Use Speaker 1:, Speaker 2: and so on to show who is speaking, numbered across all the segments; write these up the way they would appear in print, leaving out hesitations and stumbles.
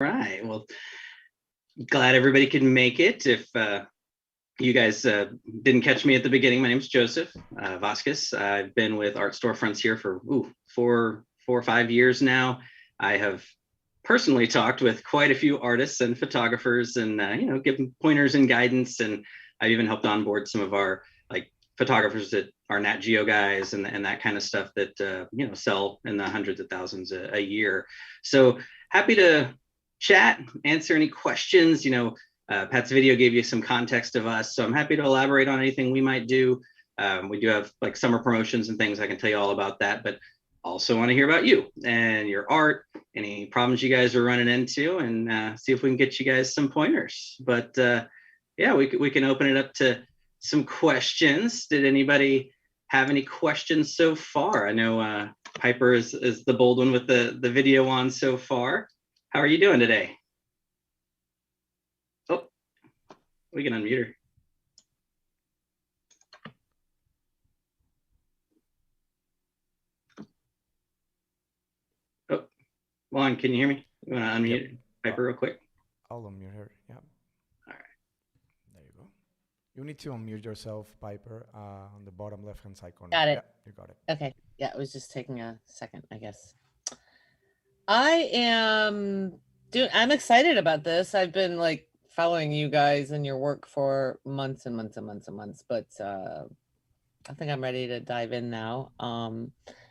Speaker 1: Right. Well, glad everybody can make it. If you guys didn't catch me at the beginning, my name is Joseph Vasquez. I've been with Art Storefronts here for 4 or 5 years now. I have personally talked with quite a few artists and photographers, and given pointers and guidance. And I've even helped onboard some of our like photographers that are Nat Geo guys and that kind of stuff that sell in the hundreds of thousands a year. So happy to chat, answer any questions. Pat's video gave you some context of us, so I'm happy to elaborate on anything we might do. We do have like summer promotions and things. I can tell you all about that, but also want to hear about you and your art, any problems you guys are running into, and see if we can get you guys some pointers. But yeah, we can open it up to some questions. Did anybody have any questions so far? I know Piper is the bold one with the video on so far. How are you doing today? Oh, we can unmute her. Oh, Juan, can you hear me? You want to unmute Piper real quick?
Speaker 2: I'll unmute her. Yeah.
Speaker 1: All right.
Speaker 2: There you go. You need to unmute yourself, Piper, on the bottom left-hand side corner.
Speaker 3: Got it.
Speaker 2: Yeah, you got it.
Speaker 3: Okay. Yeah, it was just taking a second, I guess. I'm excited about this. I've been like following you guys and your work for months and months and months and months, but I think I'm ready to dive in now. I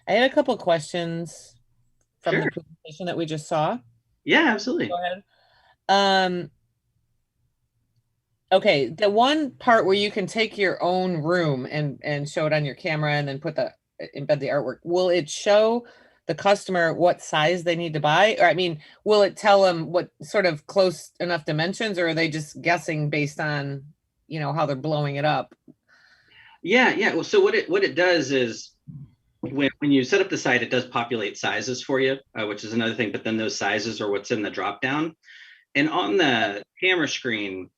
Speaker 3: had a couple of questions from
Speaker 1: Sure.
Speaker 3: the presentation that we just saw.
Speaker 1: Yeah, absolutely.
Speaker 3: Go ahead. Okay, the one part where you can take your own room and show it on your camera and then embed the artwork, will it show the customer what size they need to buy? Or I mean, will it tell them what sort of close enough dimensions, or are they just guessing based on, how they're blowing it up?
Speaker 1: Yeah. Well, so what it does is when you set up the site, it does populate sizes for you, which is another thing. But then those sizes are what's in the drop down. And on the camera screen,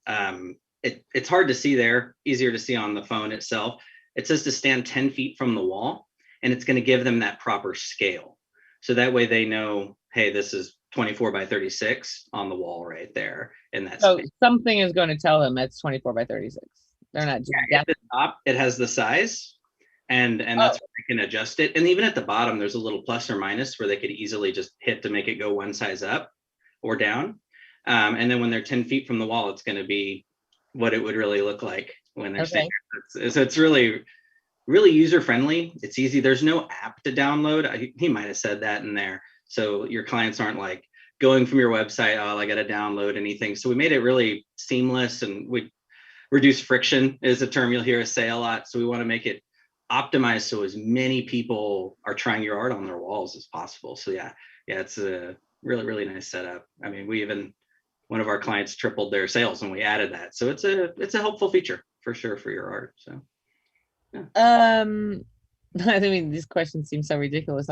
Speaker 1: it's hard to see there, easier to see on the phone itself. It says to stand 10 feet from the wall, and it's going to give them that proper scale. So that way they know, hey, this is 24 by 36 on the wall right there. And that's
Speaker 3: so something is going to tell them it's 24 by 36. They're not just
Speaker 1: at the top, it has the size, and that's where they can adjust it. And even at the bottom, there's a little plus or minus where they could easily just hit to make it go one size up or down. And then when they're 10 feet from the wall, it's going to be what it would really look like when they're sitting there. So it's really, really user friendly. It's easy. There's no app to download. He might have said that in there. So your clients aren't like going from your website, oh, I got to download anything. So we made it really seamless, and we reduce friction is a term you'll hear us say a lot. So we want to make it optimized so as many people are trying your art on their walls as possible. So yeah, it's a really, really nice setup. I mean, one of our clients tripled their sales when we added that. So it's a helpful feature for sure for your art. So yeah.
Speaker 3: I mean, these questions seem so ridiculous.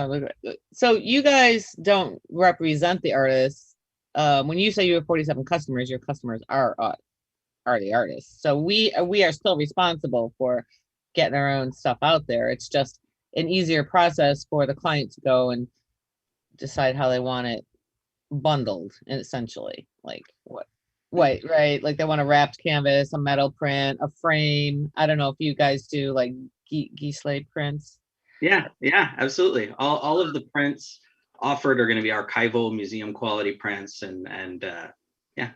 Speaker 3: So you guys don't represent the artists. When you say you have 47 customers, your customers are the artists. So we are still responsible for getting our own stuff out there. It's just an easier process for the client to go and decide how they want it bundled, and essentially like what right, like they want a wrapped canvas, a metal print, a frame. I don't know if you guys do like Geeslade prints.
Speaker 1: Yeah, absolutely. All of the prints offered are going to be archival museum quality prints, and yeah,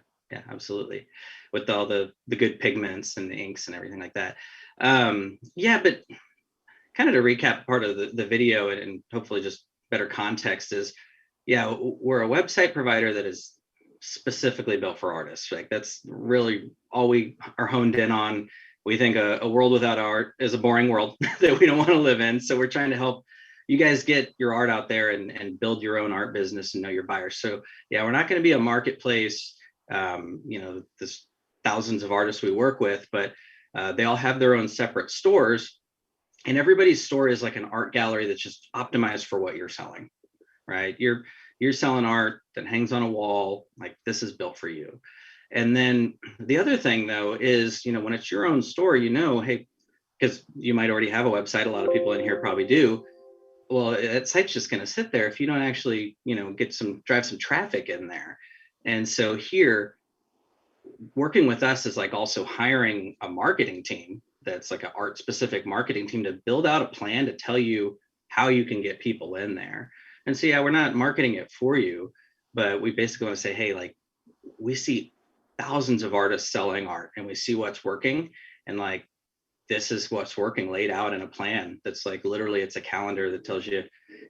Speaker 1: absolutely, with all the good pigments and the inks and everything like that. But kind of to recap part of the video and hopefully just better context is, yeah, we're a website provider that is specifically built for artists. Like that's really all we are honed in on. We think a world without art is a boring world that we don't want to live in. So we're trying to help you guys get your art out there and build your own art business and know your buyers. So yeah, we're not going to be a marketplace. There's thousands of artists we work with, but they all have their own separate stores, and everybody's store is like an art gallery that's just optimized for what you're selling, right? You're selling art that hangs on a wall, like this is built for you. And then the other thing though is, when it's your own store, hey, because you might already have a website, a lot of people in here probably do. Well, that site's just going to sit there if you don't actually, drive some traffic in there. And so here, working with us is like also hiring a marketing team that's like an art specific marketing team to build out a plan to tell you how you can get people in there. And so, yeah, we're not marketing it for you, but we basically want to say, hey, like, we see thousands of artists selling art and we see what's working. And like, this is what's working laid out in a plan that's like literally it's a calendar that tells you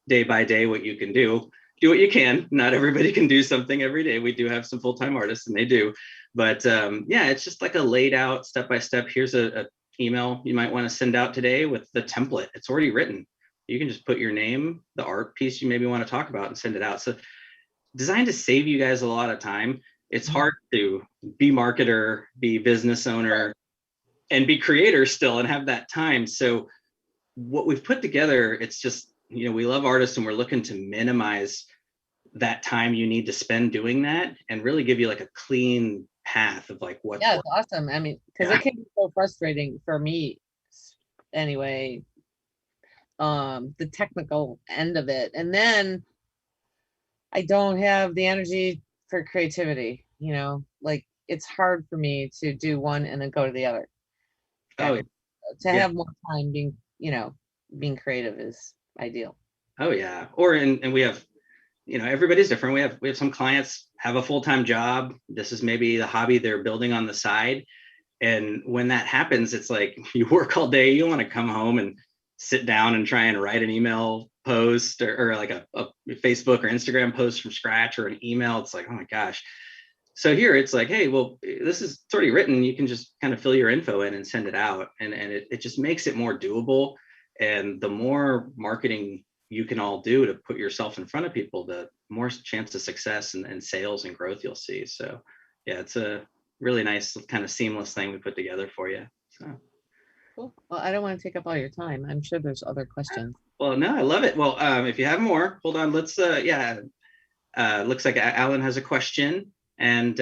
Speaker 1: day by day what you can do what you can. Not everybody can do something every day. We do have some full-time artists and they do, but yeah, it's just like a laid out step by step. Here's a email you might want to send out today with the template. It's already written. You can just put your name, the art piece you maybe want to talk about, and send it out. So designed to save you guys a lot of time. It's hard to be marketer, be business owner, and be creator still and have that time. So what we've put together, it's just, you know, we love artists and we're looking to minimize that time you need to spend doing that and really give you like a clean path of like what.
Speaker 3: Yeah, it's awesome. I mean, because it can be so frustrating for me anyway, the technical end of it. And then I don't have the energy for creativity, you know, like it's hard for me to do one and then go to the other.
Speaker 1: Oh, yeah.
Speaker 3: To have more time being, you know, being creative is ideal.
Speaker 1: Oh yeah. Or and we have, you know, everybody's different. We have some clients have a full-time job. This is maybe the hobby they're building on the side. And when that happens, it's like you work all day, you want to come home and sit down and try and write an email post or like a Facebook or Instagram post from scratch or an email. It's like, oh my gosh. So here it's like, hey, well, this is it's already written. You can just kind of fill your info in and send it out. And it just makes it more doable. And the more marketing you can all do to put yourself in front of people, the more chance of success and sales and growth you'll see. So yeah, it's a really nice kind of seamless thing we put together for you. So
Speaker 3: cool. Well, I don't want to take up all your time. I'm sure there's other questions.
Speaker 1: Well, no, I love it. Well, if you have more, hold on. Let's looks like Alan has a question. And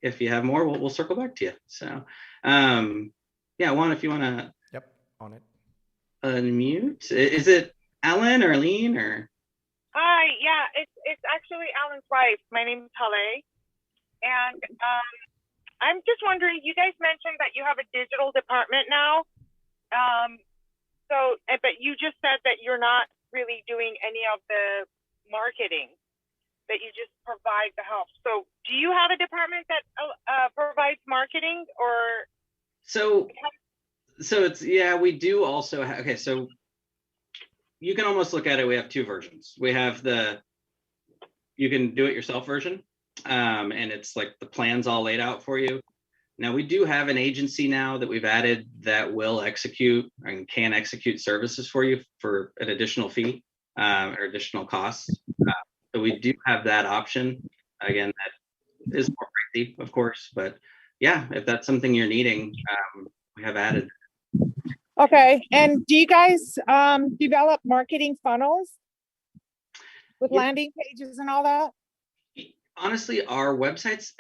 Speaker 1: if you have more, we'll circle back to you. So, yeah, Juan, if you want to.
Speaker 2: Yep, on it.
Speaker 1: Unmute. Is it Alan or Aline or?
Speaker 4: Hi, yeah, it's actually Alan's wife. My name is Hale, and I'm just wondering. You guys mentioned that you have a digital department now. But you just said that you're not really doing any of the marketing. That you just provide the help. So do you have a department that provides marketing or?
Speaker 1: So it's, yeah, we do also have, okay, so you can almost look at it, we have two versions. We have you can do it yourself version, and it's like the plan's all laid out for you. Now we do have an agency now that we've added that will execute and can execute services for you for an additional fee or additional costs. So we do have that option. Again, that is more pricey, of course, but yeah, if that's something you're needing, we have added.
Speaker 5: Okay, and do you guys develop marketing funnels with landing pages and all that?
Speaker 1: Honestly, our websites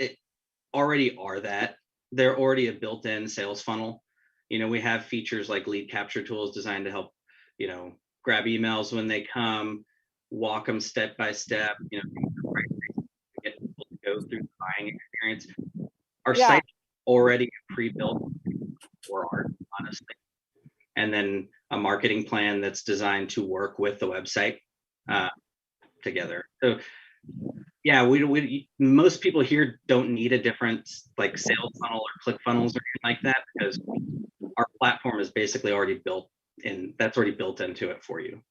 Speaker 1: already are that. They're already a built-in sales funnel. You know, we have features like lead capture tools designed to help, you know, grab emails when they come, walk them step by step, you know, get people to go through the buying experience. Our site already pre-built for art, honestly. And then a marketing plan that's designed to work with the website together. So yeah, we most people here don't need a different like sales funnel or click funnels or anything like that, because our platform is basically already built in, that's already built into it for you,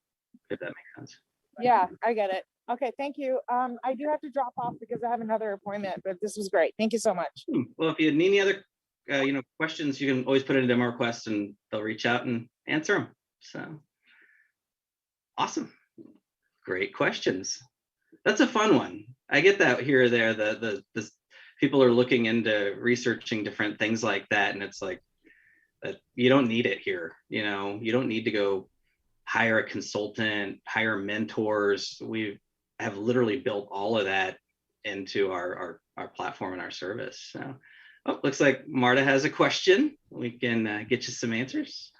Speaker 1: if that makes sense.
Speaker 5: Yeah, I get it. Okay, thank you. I do have to drop off because I have another appointment, but this was great. Thank you so much.
Speaker 1: Well, if you need any other questions, you can always put in a demo request and they'll reach out and answer them. So awesome. Great questions. That's a fun one. I get that here or there. The people are looking into researching different things like that, and it's like that you don't need it here. You know, you don't need to go hire a consultant, hire mentors. We have literally built all of that into our platform and our service. So, oh, looks like Marta has a question. We can get you some answers.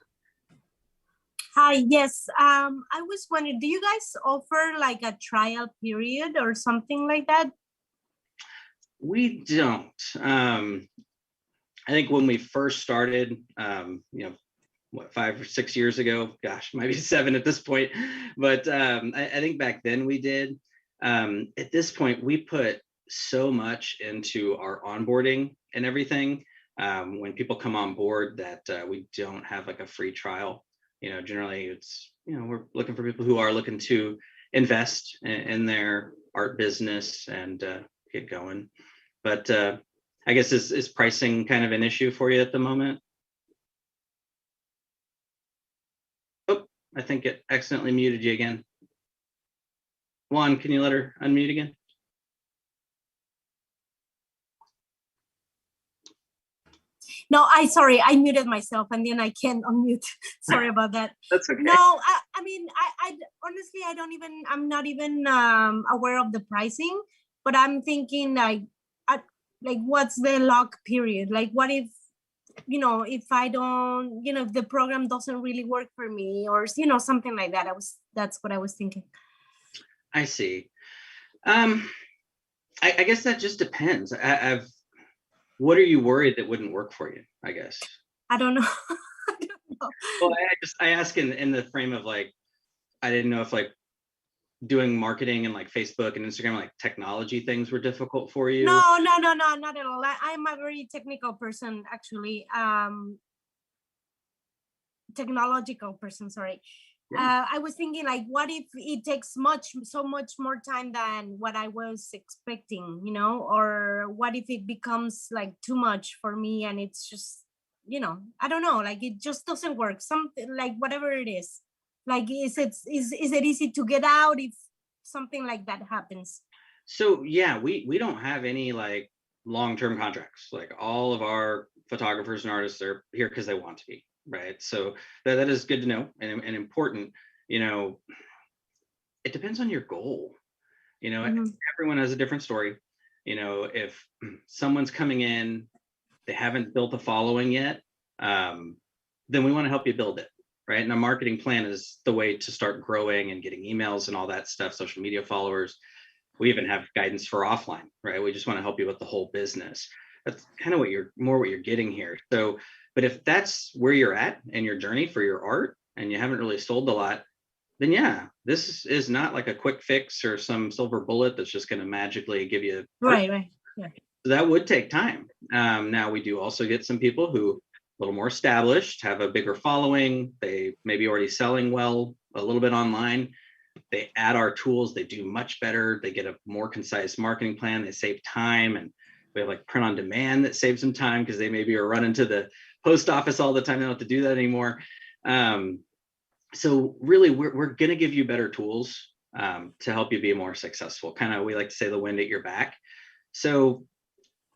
Speaker 6: Hi, yes. I was wondering, do you guys offer like a trial period or something like that?
Speaker 1: We don't. I think when we first started, what, 5 or 6 years ago, gosh, might be 7 at this point, but I think back then we did. At this point, we put so much into our onboarding and everything. When people come on board, that we don't have like a free trial. Generally it's, we're looking for people who are looking to invest in their art business and get going. But I guess is pricing kind of an issue for you at the moment? Oh, I think it accidentally muted you again. Juan, can you let her unmute again?
Speaker 6: No, sorry, I muted myself and then I can't unmute. Sorry about that.
Speaker 1: That's okay.
Speaker 6: No, I mean, I honestly, I'm not even aware of the pricing, but I'm thinking like what's the lock period? Like, what if, if I don't, if the program doesn't really work for me, or, something like that. That's what I was thinking.
Speaker 1: I see. I guess that just depends. What are you worried that wouldn't work for you, I guess?
Speaker 6: I don't know.
Speaker 1: I don't know. Well, I ask in the frame of like, I didn't know if like doing marketing and like Facebook and Instagram, like technology things were difficult for you.
Speaker 6: No, not at all. I'm a very technical person, actually. Technological person, sorry. Yeah. I was thinking like, what if it takes so much more time than what I was expecting, or what if it becomes like too much for me and it's just, I don't know, like it just doesn't work. Something like whatever it is, like is it easy to get out if something like that happens?
Speaker 1: So yeah, we don't have any like long-term contracts. Like all of our photographers and artists are here because they want to be. Right. So that is good to know and important. It depends on your goal. Everyone has a different story. If someone's coming in, they haven't built a following yet, then we want to help you build it. Right. And a marketing plan is the way to start growing and getting emails and all that stuff, social media followers. We even have guidance for offline. Right. We just want to help you with the whole business. That's kind of what you're getting here. So, but if that's where you're at in your journey for your art and you haven't really sold a lot, then yeah, this is not like a quick fix or some silver bullet that's just going to magically give you
Speaker 6: right. Yeah.
Speaker 1: So that would take time. Now we do also get some people who a little more established, have a bigger following. They may be already selling well a little bit online. They add our tools, they do much better. They get a more concise marketing plan. They save time, and we have like print on demand that saves them time because they maybe are running to the post office all the time. They don't have to do that anymore. So really, we're going to give you better tools to help you be more successful. Kind of, we like to say the wind at your back. So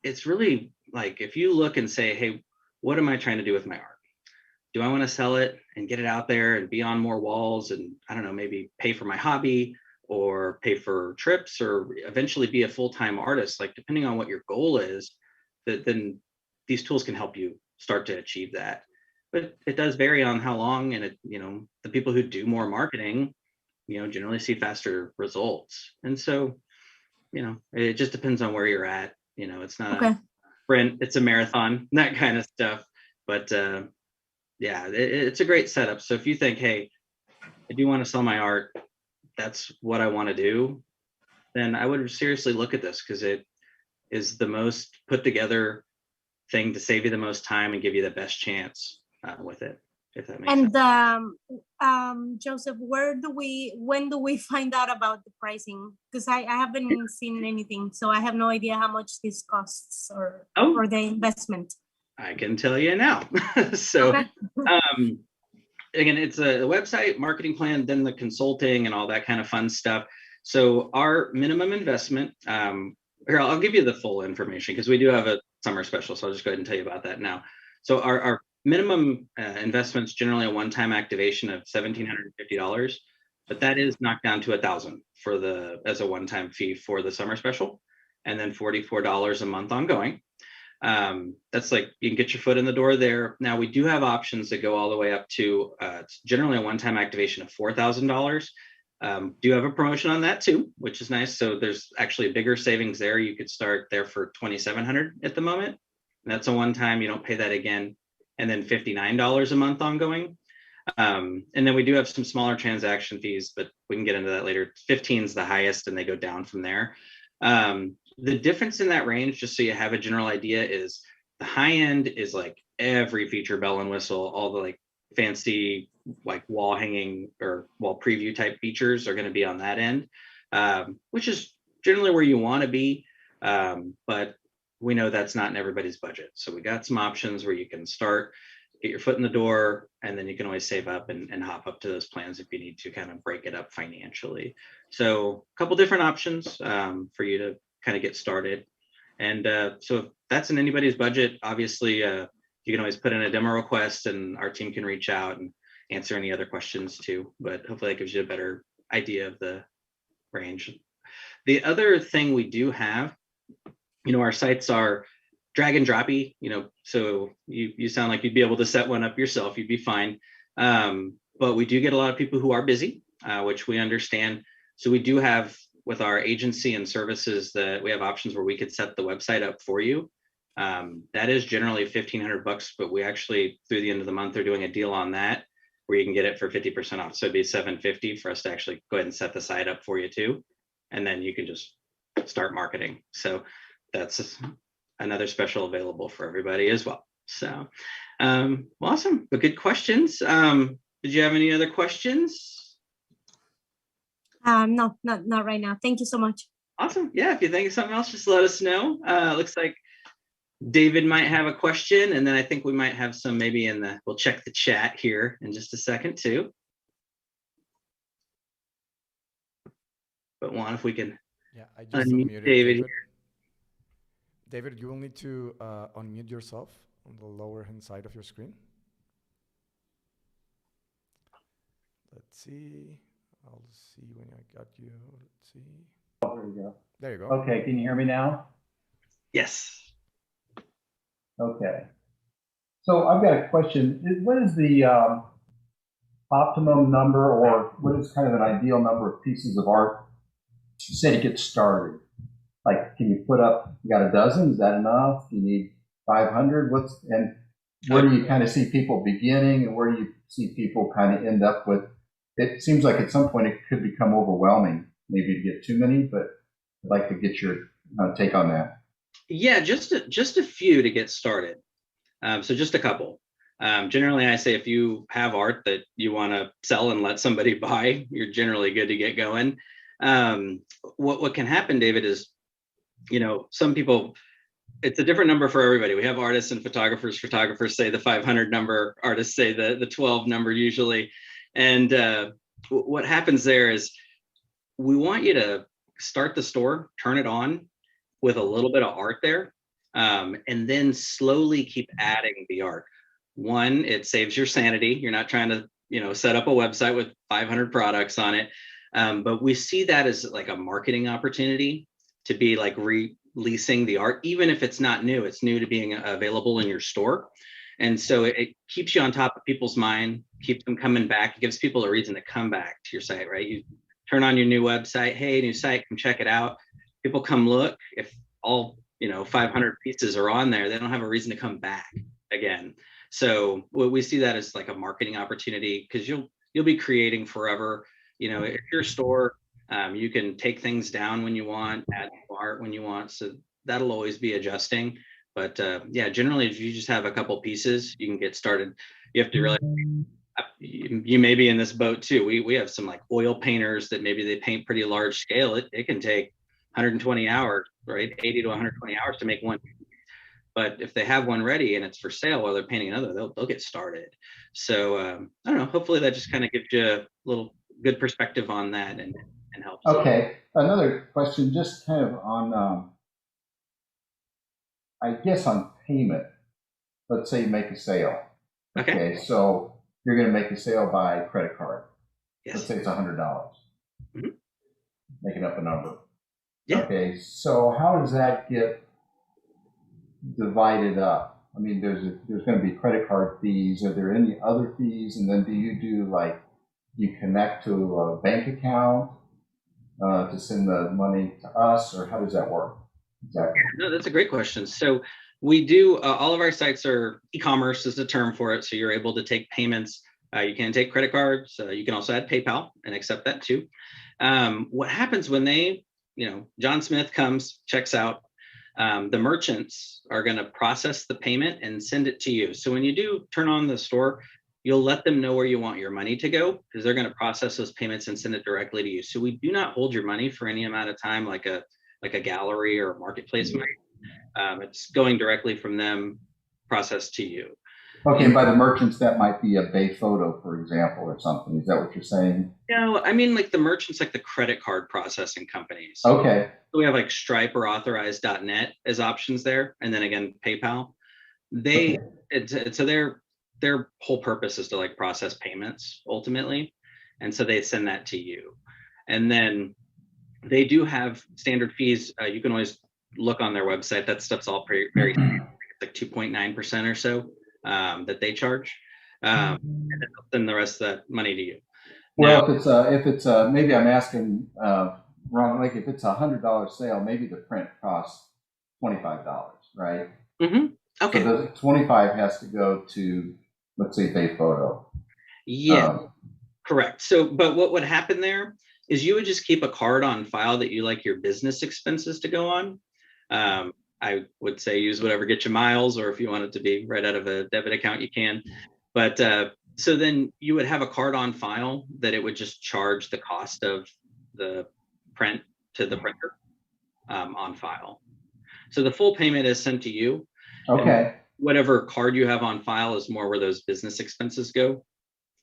Speaker 1: it's really like, if you look and say, hey, what am I trying to do with my art? Do I want to sell it and get it out there and be on more walls and, I don't know, maybe pay for my hobby or pay for trips or eventually be a full-time artist? Like, depending on what your goal is, then these tools can help you start to achieve that. But it does vary on how long, and the people who do more marketing, generally see faster results. And so, it just depends on where you're at. It's not a sprint, it's a marathon, that kind of stuff. But yeah, it's a great setup. So if you think, hey, I do want to sell my art, that's what I want to do, then I would seriously look at this, because it is the most put together thing to save you the most time and give you the best chance with it, if that makes sense.
Speaker 6: And Joseph, when do we find out about the pricing? Because I haven't seen anything, so I have no idea how much this costs or the investment.
Speaker 1: I can tell you now. So again, it's a website, marketing plan, then the consulting and all that kind of fun stuff. So our minimum investment, here, I'll give you the full information because we do have a summer special. So I'll just go ahead and tell you about that now. So our minimum investment's generally a one-time activation of $1,750, but that is knocked down to $1,000 as a one-time fee for the summer special, and then $44 a month ongoing. That's like, you can get your foot in the door there. Now we do have options that go all the way up to it's generally a one-time activation of $4,000, Do have a promotion on that too, which is nice. So there's actually bigger savings there. You could start there for $2,700 at the moment. And that's a one-time, you don't pay that again. And then $59 a month ongoing. And then we do have some smaller transaction fees, but we can get into that later. 15 is the highest and they go down from there. The difference in that range, just so you have a general idea, is the high end is like every feature, bell and whistle, all the like fancy like wall hanging or wall preview type features are going to be on that end, which is generally where you want to be. But we know that's not in everybody's budget. So we got some options where you can start, get your foot in the door, and then you can always save up and hop up to those plans if you need to kind of break it up financially. So a couple different options for you to kind of get started. And so if that's in anybody's budget, obviously you can always put in a demo request and our team can reach out and answer any other questions too. But hopefully that gives you a better idea of the range. The other thing we do have, our sites are drag and droppy, so you sound like you'd be able to set one up yourself, you'd be fine. But we do get a lot of people who are busy, which we understand. So we do have with our agency and services that we have options where we could set the website up for you. That is generally $1,500, but we actually through the end of the month are doing a deal on that where you can get it for 50% off. So it'd be $750 for us to actually go ahead and set the site up for you too. And then you can just start marketing. So that's another special available for everybody as well. So awesome, but good questions. Did you have any other questions?
Speaker 6: No, not right now. Thank you so much.
Speaker 1: Awesome. Yeah, if you think of something else, just let us know. Looks like David might have a question, and then I think we might have some maybe we'll check the chat here in just a second too. But Juan, if we can
Speaker 2: I just
Speaker 1: unmute David.
Speaker 2: David, you will need to unmute yourself on the lower hand side of your screen. Let's see. I'll see when I got you. Let's see.
Speaker 7: Oh, there you go.
Speaker 2: There you go.
Speaker 7: Okay, can you hear me now?
Speaker 1: Yes.
Speaker 7: Okay. So I've got a question. What is the optimum number, or what is kind of an ideal number of pieces of art, say, to get started? Like, can you put up, you got a dozen? Is that enough? Do you need 500? And where do you kind of see people beginning, and where do you see people kind of end up with? It seems like at some point it could become overwhelming, maybe to get too many, but I'd like to get your take on that.
Speaker 1: Yeah, just a few to get started. So just a couple. Generally, I say if you have art that you want to sell and let somebody buy, you're generally good to get going. What can happen, David, is some people, it's a different number for everybody. We have artists and photographers. Photographers say the 500 number, artists say the 12 number usually. And what happens there is we want you to start the store, turn it on with a little bit of art there, and then slowly keep adding the art. One, it saves your sanity. You're not trying to set up a website with 500 products on it. But we see that as like a marketing opportunity to be like releasing the art, even if it's not new, it's new to being available in your store. And so it keeps you on top of people's mind, keeps them coming back. It gives people a reason to come back to your site, right? You turn on your new website, hey, new site, come check it out. People come look. If all 500 pieces are on there, they don't have a reason to come back again. So we see that as like a marketing opportunity, because you'll be creating forever. If your store, you can take things down when you want, add art when you want. So that'll always be adjusting. But yeah, generally, if you just have a couple pieces, you can get started. You have to realize you may be in this boat too. We have some like oil painters that maybe they paint pretty large scale. It can take 120 hours, right? 80 to 120 hours to make one. But if they have one ready and it's for sale while they're painting another, they'll get started. So I don't know. Hopefully that just kind of gives you a little good perspective on that and helps.
Speaker 7: Okay. Another question, just kind of on, I guess on payment. Let's say you make a sale. Okay. So you're going to make a sale by credit card. Yes. Let's say it's $100. Mm-hmm. Making up a number. Yeah. Okay. So how does that get divided up? I mean, there's going to be credit card fees. Are there any other fees? And then do you do like you connect to a bank account to send the money to us, or how does that work? Exactly.
Speaker 1: No, that's a great question. So we do, all of our sites are e-commerce is the term for it. So you're able to take payments. You can take credit cards. You can also add PayPal and accept that too. What happens when they, John Smith comes, checks out, the merchants are going to process the payment and send it to you. So when you do turn on the store, you'll let them know where you want your money to go, because they're going to process those payments and send it directly to you. So we do not hold your money for any amount of time, like a gallery or a marketplace might. It's going directly from them, processed to you.
Speaker 7: Okay, and by the merchants, that might be a Bay Photo, for example, or something. Is that what you're saying?
Speaker 1: No, I mean like the merchants, like the credit card processing companies.
Speaker 7: Okay.
Speaker 1: So we have like Stripe or Authorized.net as options there, and then again PayPal. So their whole purpose is to like process payments ultimately, and so they send that to you, and then they do have standard fees. You can always look on their website. That stuff's all very like 2.9% or so that they charge, and then they'll send the rest of that money to you.
Speaker 7: Well, if it's maybe I'm asking wrong. Like if it's $100 sale, maybe the print costs $25, right?
Speaker 1: Mm-hmm. Okay.
Speaker 7: So the 25 has to go to, let's say, Bay Photo.
Speaker 1: Yeah, correct. So, but what would happen there is you would just keep a card on file that you like your business expenses to go on. I would say use whatever gets you miles, or if you want it to be right out of a debit account, you can. But so then you would have a card on file that it would just charge the cost of the print to the printer on file. So the full payment is sent to you.
Speaker 7: Okay.
Speaker 1: Whatever card you have on file is more where those business expenses go,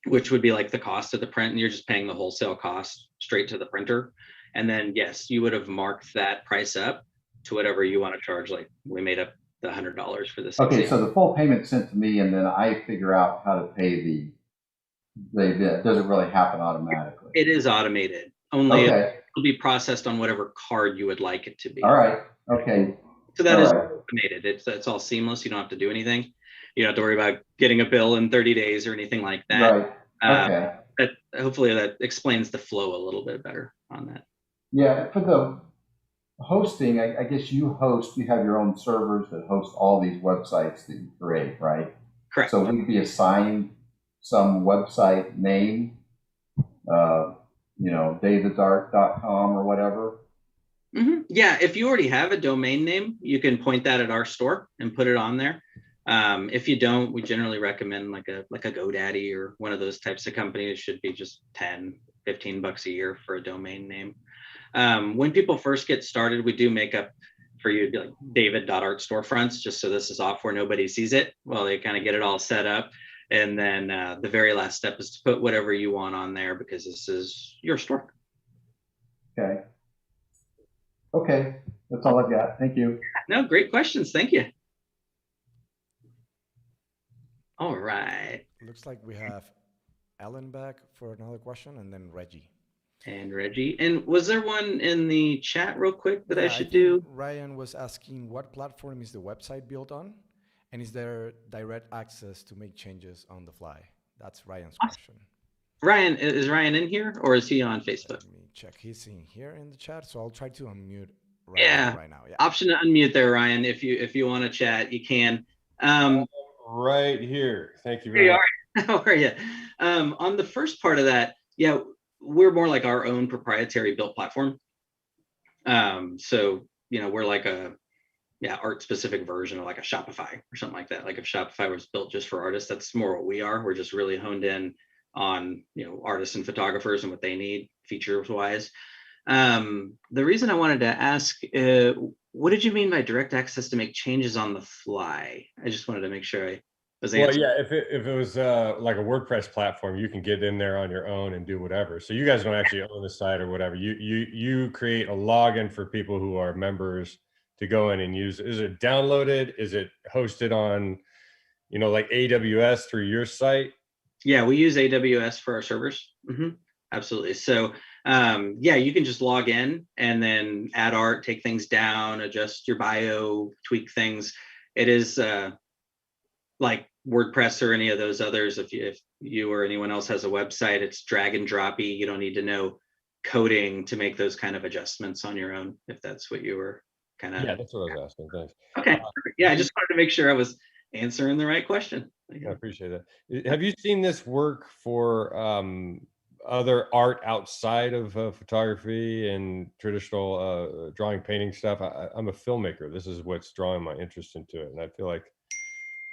Speaker 1: which would be like the cost of the print, and you're just paying the wholesale cost straight to the printer. And then, yes, you would have marked that price up to whatever you want to charge. Like we made up the $100 for this.
Speaker 7: Okay, so the full payment sent to me, and then I figure out how to pay the does it really happen automatically?
Speaker 1: It is automated. Only it'll be processed on whatever card you would like it to be.
Speaker 7: All right. Okay.
Speaker 1: So that is automated. It's all seamless. You don't have to do anything. You don't have to worry about getting a bill in 30 days or anything like that.
Speaker 7: Right. Okay.
Speaker 1: Hopefully that explains the flow a little bit better on that.
Speaker 7: Yeah, for the hosting, I guess you have your own servers that host all these websites that you create, right?
Speaker 1: Correct.
Speaker 7: So we'd be assigned some website name, davidsart.com or whatever.
Speaker 1: Mm-hmm. Yeah, if you already have a domain name, you can point that at our store and put it on there. If you don't, we generally recommend like a GoDaddy or one of those types of companies. It should be just $10-15 a year for a domain name. When people first get started, we do make up for you like david.art storefronts, just so this is off where nobody sees it while they kind of get it all set up. And then the very last step is to put whatever you want on there, because this is your store.
Speaker 7: Okay. Okay, that's all I've got. Thank you.
Speaker 1: No, great questions. Thank you. All right.
Speaker 2: Looks like we have Ellen back for another question, and then Reggie.
Speaker 1: And Reggie. And was there one in the chat real quick that I should
Speaker 2: think
Speaker 1: do?
Speaker 2: Ryan was asking what platform is the website built on? And is there direct access to make changes on the fly? That's Ryan's question.
Speaker 1: Ryan, is Ryan in here, or is he on Facebook?
Speaker 2: Let me check. He's in here in the chat, so I'll try to unmute Ryan right now. Yeah.
Speaker 1: Option to unmute there, Ryan. If you want to chat, you can.
Speaker 8: Right here. Thank you very much.
Speaker 1: How are you? On the first part of that, yeah, we're more like our own proprietary built platform. So we're like a art specific version of like a Shopify or something like that. Like if Shopify was built just for artists, that's more what we are. We're just really honed in on artists and photographers and what they need features wise. The reason I wanted to ask, what did you mean by direct access to make changes on the fly? I just wanted to make sure I was answering.
Speaker 8: Well, yeah, if it was like a WordPress platform, you can get in there on your own and do whatever. So you guys don't actually own the site or whatever. You create a login for people who are members to go in and use. Is it downloaded? Is it hosted on, like AWS through your site?
Speaker 1: Yeah, we use AWS for our servers. Mm-hmm. Absolutely. So you can just log in and then add art, take things down, adjust your bio, tweak things. It is like WordPress or any of those others. If you or anyone else has a website, it's drag and droppy. You don't need to know coding to make those kind of adjustments on your own, if that's what you were kind of.
Speaker 8: Yeah, that's what I was asking. Thanks.
Speaker 1: Okay, perfect. Yeah, I just wanted to make sure I was answering the right question.
Speaker 8: I appreciate that. Have you seen this work for other art outside of photography and traditional drawing, painting stuff? I'm a filmmaker. This is what's drawing my interest into it, and I feel like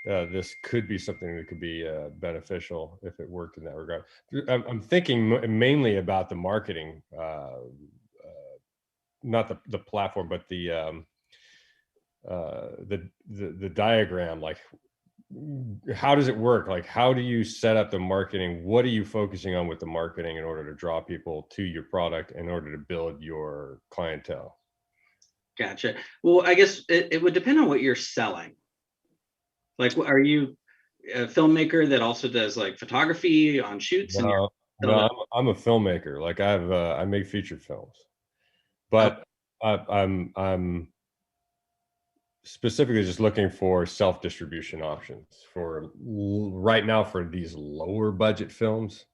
Speaker 8: this could be something that could be beneficial if it worked in that regard. I'm thinking mainly about the marketing, not the platform, but the diagram. Like, how does it work? Like, how do you set up the marketing? What are you focusing on with the marketing in order to draw people to your product in order to build your clientele?
Speaker 1: Gotcha. Well, I guess it would depend on what you're selling. Like, are you a filmmaker that also does like photography on shoots?
Speaker 8: No, I'm a filmmaker. Like, I make feature films, but I'm specifically just looking for self-distribution options for right now for these lower budget films.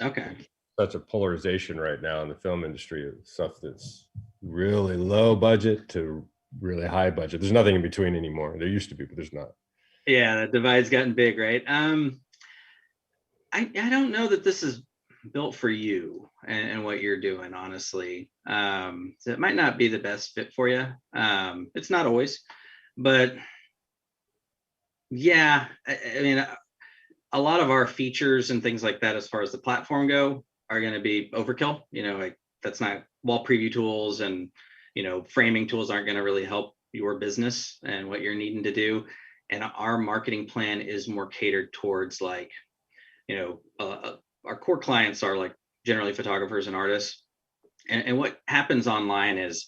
Speaker 1: Okay.
Speaker 8: Such a polarization right now in the film industry of stuff that's really low budget to really high budget. There's nothing in between anymore. There used to be, but there's not.
Speaker 1: Yeah, the divide's gotten big, right? I don't know that this is built for you and what you're doing, honestly. So it might not be the best fit for you. It's not always, but yeah, I mean, a lot of our features and things like that, as far as the platform go, are going to be overkill. You know, like that's not wall preview tools and, you know, framing tools aren't going to really help your business and what you're needing to do. And our marketing plan is more catered towards like, you know, our core clients are like generally photographers and artists. And what happens online is,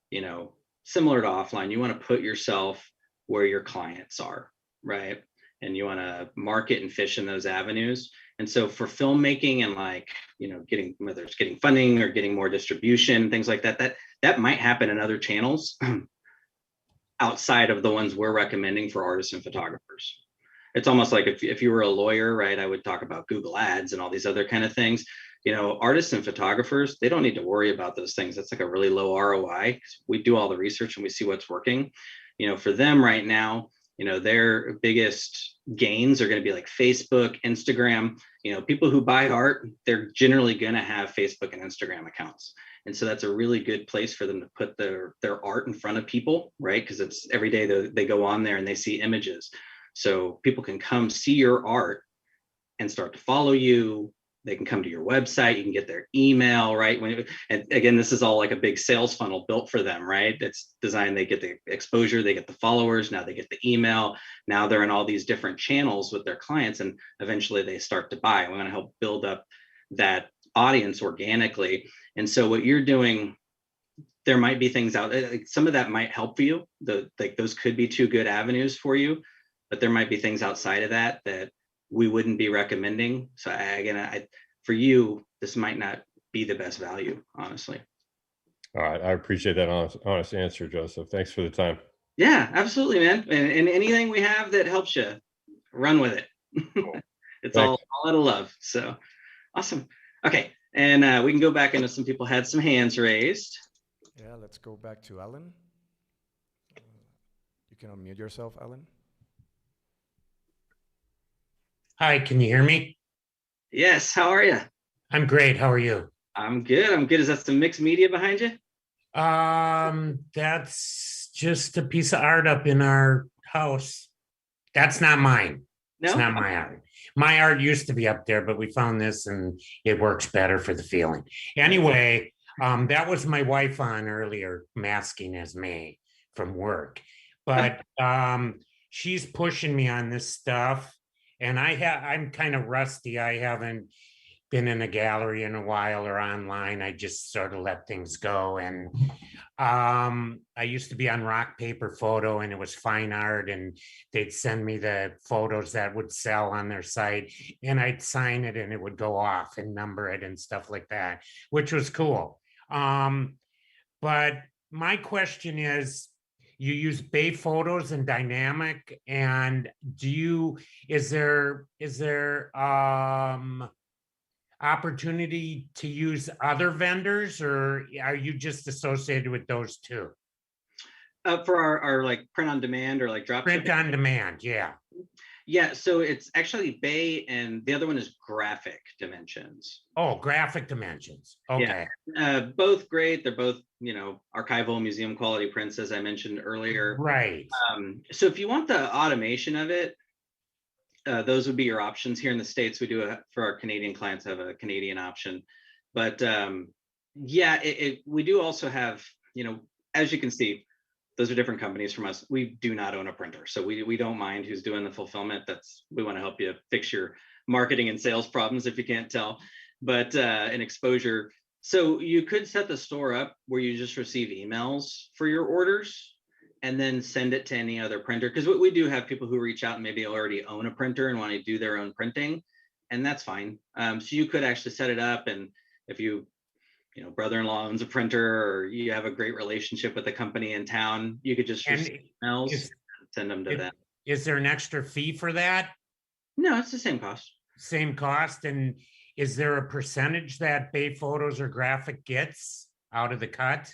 Speaker 1: you know, similar to offline, you want to put yourself where your clients are, right? And you want to market and fish in those avenues. And so for filmmaking and like, you know, getting, whether it's getting funding or getting more distribution, things like that, that might happen in other channels outside of the ones we're recommending for artists and photographers. It's almost like if you were a lawyer, right, I would talk about Google Ads and all these other kind of things. You know, artists and photographers, they don't need to worry about those things. That's like a really low ROI. We do all the research and we see what's working. You know, for them right now, you know, their biggest gains are going to be like Facebook, Instagram. You know, people who buy art, they're generally going to have Facebook and Instagram accounts. And so that's a really good place for them to put their art in front of people, right? Because it's every day they go on there and they see images. So people can come see your art and start to follow you. They can come to your website. You can get their email, right? And again, this is all like a big sales funnel built for them, right? It's designed, they get the exposure, they get the followers, now they get the email. Now they're in all these different channels with their clients and eventually they start to buy. We want to help build up that audience organically. And so what you're doing, there might be things out there, like some of that might help for you. Like those could be two good avenues for you, but there might be things outside of that we wouldn't be recommending. So for you, this might not be the best value, honestly.
Speaker 8: All right. I appreciate that honest answer, Joseph. Thanks for the time.
Speaker 1: Yeah, absolutely, man. And anything we have that helps you, run with it.
Speaker 8: Cool.
Speaker 1: It's all out of love. So awesome. Okay. And we can go back into some people had some hands raised.
Speaker 2: Yeah, let's go back to Alan. You can unmute yourself, Alan.
Speaker 9: Hi, can you hear me?
Speaker 1: Yes, how are you?
Speaker 9: I'm great. How are you?
Speaker 1: I'm good. Is that some mixed media behind you?
Speaker 9: That's just a piece of art up in our house. That's not mine.
Speaker 1: No?
Speaker 9: It's not my art. My art used to be up there, but we found this and it works better for the feeling. Anyway, that was my wife on earlier, masking as May from work. But she's pushing me on this stuff. And I'm kind of rusty. I haven't been in a gallery in a while or online. I just sort of let things go. And I used to be on Rock Paper Photo and it was fine art. And they'd send me the photos that would sell on their site. And I'd sign it and it would go off and number it and stuff like that, which was cool. But my question is, you use Bay Photos and Dynamic, and is there opportunity to use other vendors, or are you just associated with those two?
Speaker 1: For our like print on demand or like drop
Speaker 9: Print
Speaker 1: shipping?
Speaker 9: on demand, yeah.
Speaker 1: Yeah, so it's actually Bay, and the other one is Graphic Dimensions.
Speaker 9: Oh, Graphic Dimensions. Okay.
Speaker 1: Both great. They're both, archival museum quality prints, as I mentioned earlier.
Speaker 9: Right.
Speaker 1: So if you want the automation of it, those would be your options. Here in the States, we do for our Canadian clients have a Canadian option. But we do also have, as you can see, those are different companies from us. We do not own a printer. So we don't mind who's doing the fulfillment. We want to help you fix your marketing and sales problems if you can't tell, but an exposure. So you could set the store up where you just receive emails for your orders and then send it to any other printer. Because we do have people who reach out and maybe already own a printer and want to do their own printing, and that's fine. So you could actually set it up, and if brother-in-law owns a printer, or you have a great relationship with a company in town, you could just receive emails and send them to them.
Speaker 9: Is there an extra fee for that?
Speaker 1: No, it's the same cost.
Speaker 9: Same cost. And is there a percentage that Bay Photos or Graphic gets out of the cut?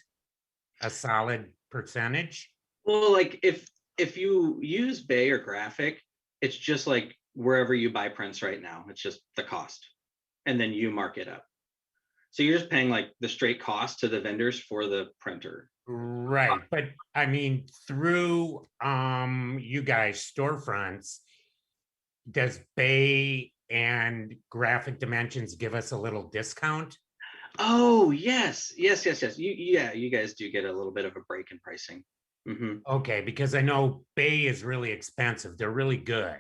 Speaker 9: A solid percentage?
Speaker 1: Well, like if you use Bay or Graphic, it's just like wherever you buy prints right now. It's just the cost, and then you mark it up. So you're just paying like the straight cost to the vendors for the printer.
Speaker 9: Right. But I mean, through you guys storefronts, does Bay and Graphic Dimensions give us a little discount?
Speaker 1: Oh, yes. You guys do get a little bit of a break in pricing. Mm-hmm.
Speaker 9: Okay, because I know Bay is really expensive. They're really good.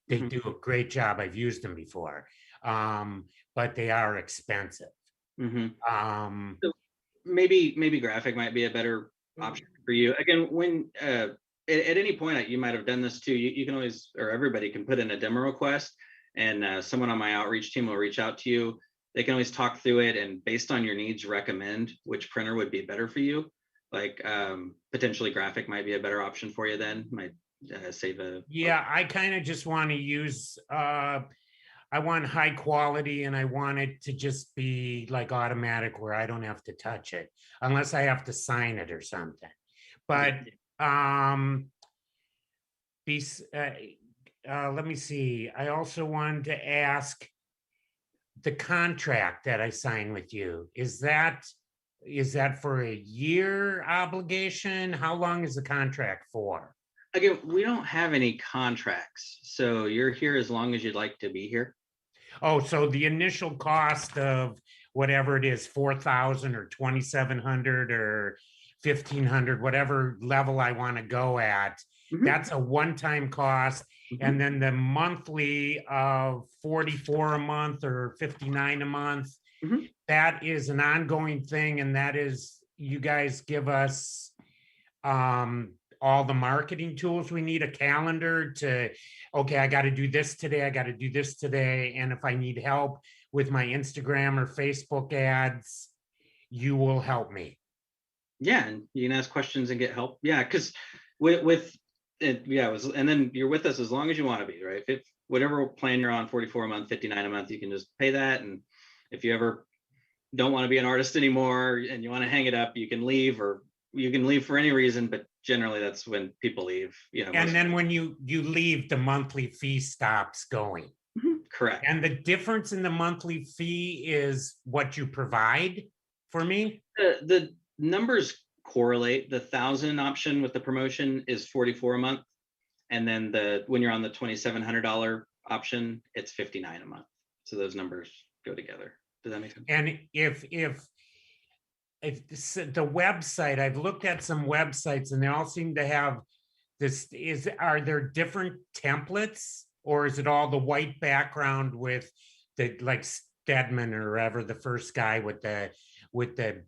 Speaker 9: They
Speaker 1: Mm-hmm.
Speaker 9: do a great job. I've used them before. But they are expensive.
Speaker 1: Mm-hmm. So maybe Graphic might be a better option for you. Again, when at any point you might have done this too. You can always, or everybody can put in a demo request, and someone on my outreach team will reach out to you. They can always talk through it, and based on your needs, recommend which printer would be better for you. Like potentially Graphic might be a better option for you. Then might save a.
Speaker 9: Yeah, I kind of just want to use. I want high quality, and I want it to just be like automatic where I don't have to touch it unless I have to sign it or something. But let me see. I also wanted to ask the contract that I sign with you. Is that for a year obligation? How long is the contract for?
Speaker 1: Again, we don't have any contracts, so you're here as long as you'd like to be here.
Speaker 9: Oh, so the initial cost of whatever it is, 4,000 or 2,700 or 1,500, whatever level I want to go at,
Speaker 1: Mm-hmm.
Speaker 9: that's a one-time cost.
Speaker 1: Mm-hmm.
Speaker 9: And then the monthly of 44 a month or 59 a month,
Speaker 1: Mm-hmm.
Speaker 9: that is an ongoing thing. And that is, you guys give us all the marketing tools we need, a calendar to, okay, I got to do this today. I got to do this today. And if I need help with my Instagram or Facebook ads, you will help me.
Speaker 1: Yeah. And you can ask questions and get help. Yeah. Cause with it, and then you're with us as long as you want to be, right? If whatever plan you're on, 44 a month, 59 a month, you can just pay that. And if you ever don't want to be an artist anymore and you want to hang it up, you can leave, or you can leave for any reason, but generally that's when people leave,
Speaker 9: And then when you leave, the monthly fee stops going.
Speaker 1: Mm-hmm. Correct.
Speaker 9: And the difference in the monthly fee is what you provide for me?
Speaker 1: The numbers correlate. The 1,000 option with the promotion is 44 a month. And then when you're on the $2,700 option, it's 59 a month. So those numbers go together. Does that make sense?
Speaker 9: And if the website, I've looked at some websites and they all seem to have this, are there different templates, or is it all the white background with the, like Stedman or whoever, the first guy with the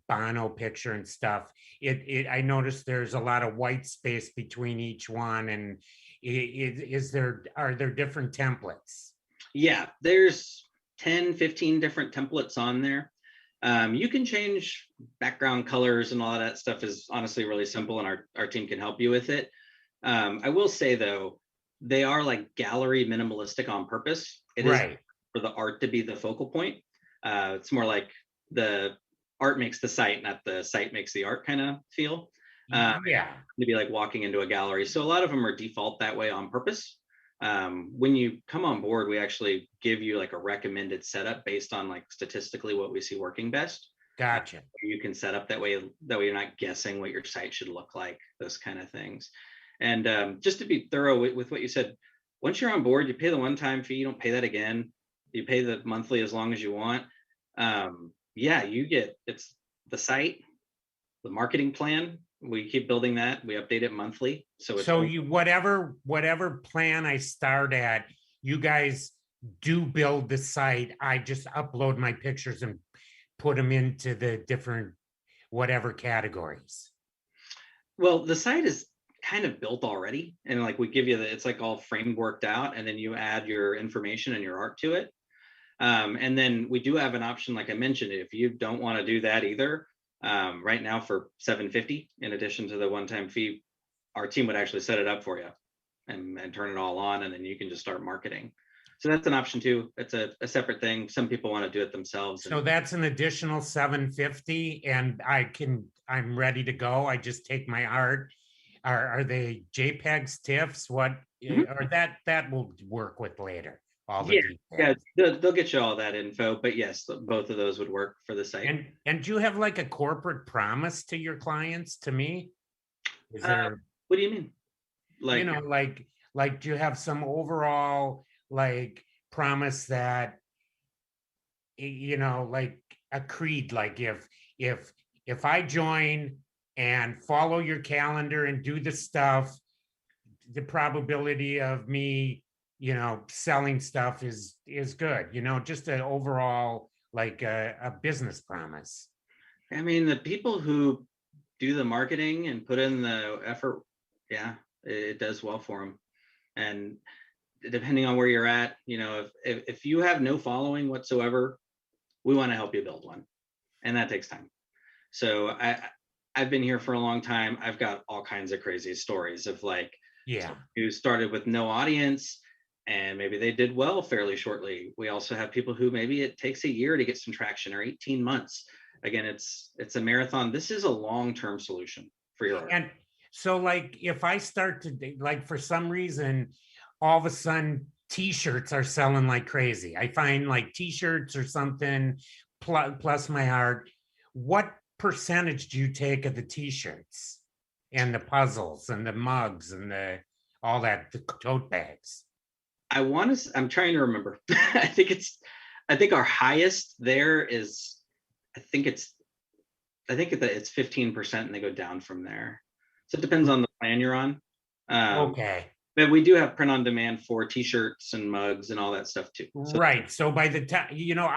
Speaker 9: Bono picture and stuff? I noticed there's a lot of white space between each one. And are there different templates?
Speaker 1: Yeah, there's 10, 15 different templates on there. You can change background colors and all of that stuff is honestly really simple, and our team can help you with it. I will say though, they are like gallery minimalistic on purpose. It is
Speaker 9: Right.
Speaker 1: for the art to be the focal point. It's more like the art makes the site, not the site makes the art kind of feel.
Speaker 9: Yeah.
Speaker 1: To be like walking into a gallery. So a lot of them are default that way on purpose. When you come on board, we actually give you like a recommended setup based on like statistically what we see working best.
Speaker 9: Gotcha.
Speaker 1: You can set up that way you're not guessing what your site should look like, those kind of things. And just to be thorough with what you said, once you're on board, you pay the one-time fee, you don't pay that again. You pay the monthly as long as you want. Yeah, you get, it's the site, the marketing plan. We keep building that. We update it monthly. So it's
Speaker 9: you whatever plan I start at, you guys do build the site. I just upload my pictures and put them into the different whatever categories.
Speaker 1: well, the site is kind of built already, and like we give you it's like all frameworked out, and then you add your information and your art to it. And then we do have an option, like I mentioned, if you don't want to do that either. Right now for $750, in addition to the one-time fee, our team would actually set it up for you and turn it all on, and then you can just start marketing. So that's an option too. It's a separate thing. Some people want to do it themselves.
Speaker 9: So that's an additional $750, and I'm ready to go. I just take my art. Are they JPEGs, TIFFs? What or that will work with later? All the details.
Speaker 1: They'll get you all that info, but yes, both of those would work for the site.
Speaker 9: And do you have like a corporate promise to your clients, to me? Is there,
Speaker 1: what do you mean? Like,
Speaker 9: you know, like do you have some overall like promise that, you know, like a creed, like if I join and follow your calendar and do the stuff, the probability of me, you know, selling stuff is good, you know, just an overall, like a business promise.
Speaker 1: I mean, the people who do the marketing and put in the effort, yeah, it does well for them. And depending on where you're at, you know, if you have no following whatsoever, we want to help you build one, and that takes time. So I've been here for a long time. I've got all kinds of crazy stories of like, who started with no audience, and maybe they did well fairly shortly. We also have people who maybe it takes a year to get some traction, or 18 months. Again, it's a marathon. This is a long-term solution for your art.
Speaker 9: And so like, if I start to, like, for some reason, all of a sudden t-shirts are selling like crazy. I find like t-shirts or something plus my art. What percentage do you take of the t-shirts and the puzzles and the mugs and the tote bags?
Speaker 1: I'm trying to remember. I think our highest there is, I think it's 15%, and they go down from there. So it depends on the plan you're on.
Speaker 9: Okay.
Speaker 1: But we do have print on demand for t-shirts and mugs and all that stuff too. So,
Speaker 9: right. So by the time, you know,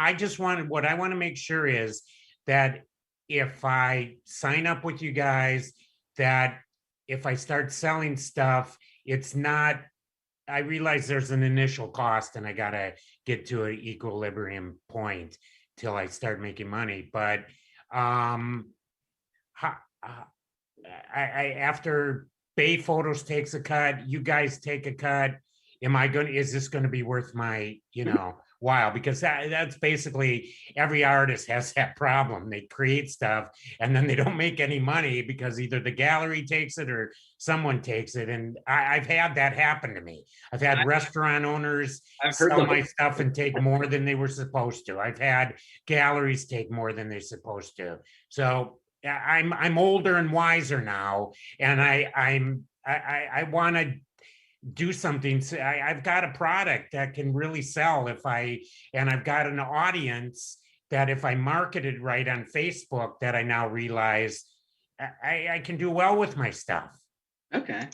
Speaker 9: what I want to make sure is that if I sign up with you guys, that if I start selling stuff, it's not, I realize there's an initial cost and I got to get to an equilibrium point till I start making money. But after Bay Photos takes a cut, you guys take a cut, is this going to be worth my, you know, while? Because that's basically every artist has that problem. They create stuff and then they don't make any money because either the gallery takes it or someone takes it. And I've had that happen to me. I've had restaurant owners sell my stuff and take more than they were supposed to. I've had galleries take more than they're supposed to. So I'm older and wiser now, and I want to do something. I've got a product that can really sell and I've got an audience that if I market it right on Facebook, that I now realize I can do well with my stuff.
Speaker 1: Okay.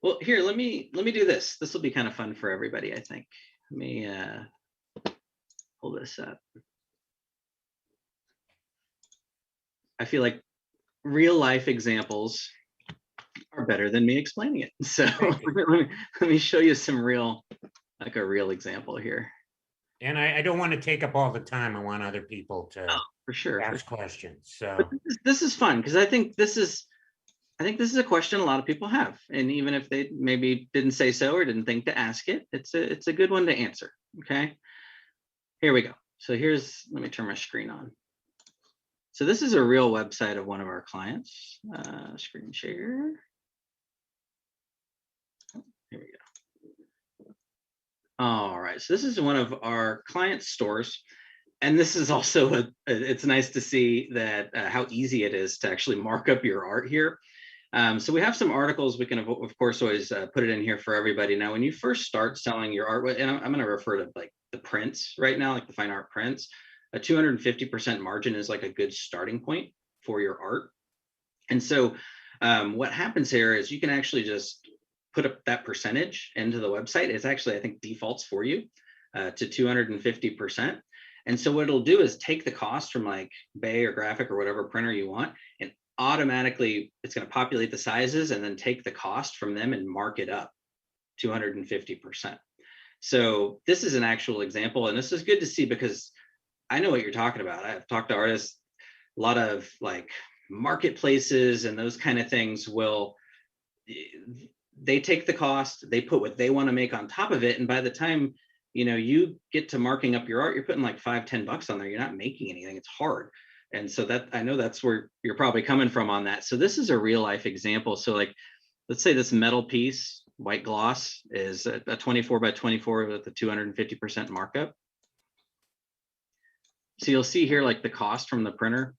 Speaker 1: Well, here, let me do this. This will be kind of fun for everybody, I think. Let me pull this up. I feel like real life examples are better than me explaining it. So let me show you some a real example here.
Speaker 9: And I don't want to take up all the time. I want other people to
Speaker 1: For sure.
Speaker 9: ask questions. So
Speaker 1: But this is fun because I think this is a question a lot of people have, and even if they maybe didn't say so or didn't think to ask it, it's a good one to answer. Okay, here we go. So let me turn my screen on. So this is a real website of one of our clients. Screen share. Here we go. All right, so this is one of our client stores. And this is also it's nice to see that how easy it is to actually mark up your art here. So we have some articles. We can, of course, always put it in here for everybody. Now, when you first start selling your art, and I'm going to refer to like the prints right now, like the fine art prints, a 250% margin is like a good starting point for your art. And so what happens here is you can actually just put up that percentage into the website. It's actually, I think, defaults for you to 250%. And so what it'll do is take the cost from like Bay or Graphic or whatever printer you want, and automatically it's going to populate the sizes and then take the cost from them and mark it up 250%. So this is an actual example, and this is good to see because I know what you're talking about. I've talked to artists, a lot of like marketplaces and those kind of things they take the cost, they put what they want to make on top of it, and by the time you get to marking up your art, you're putting like $5-10 on there. You're not making anything. It's hard. And so that, I know that's where you're probably coming from on that. So this is a real life example. So like, let's say this metal piece, white gloss, is a 24 by 24 with a 250% markup. So you'll see here, like the cost from the printer,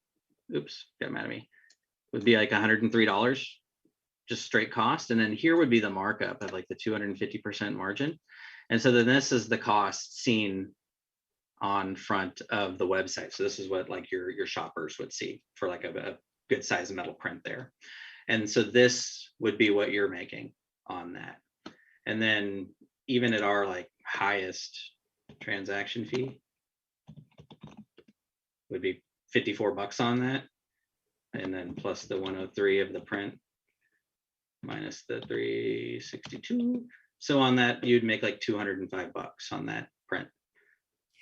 Speaker 1: oops, got mad at me, would be like $103, just straight cost. And then here would be the markup of like the 250% margin. And so then this is the cost seen on front of the website. So this is what like your shoppers would see for like a good size metal print there. And so this would be what you're making on that. And then even at our like highest transaction fee would be $54 on that. And then plus the 103 of the print minus the 362. So on that, you'd make like $205 on that print.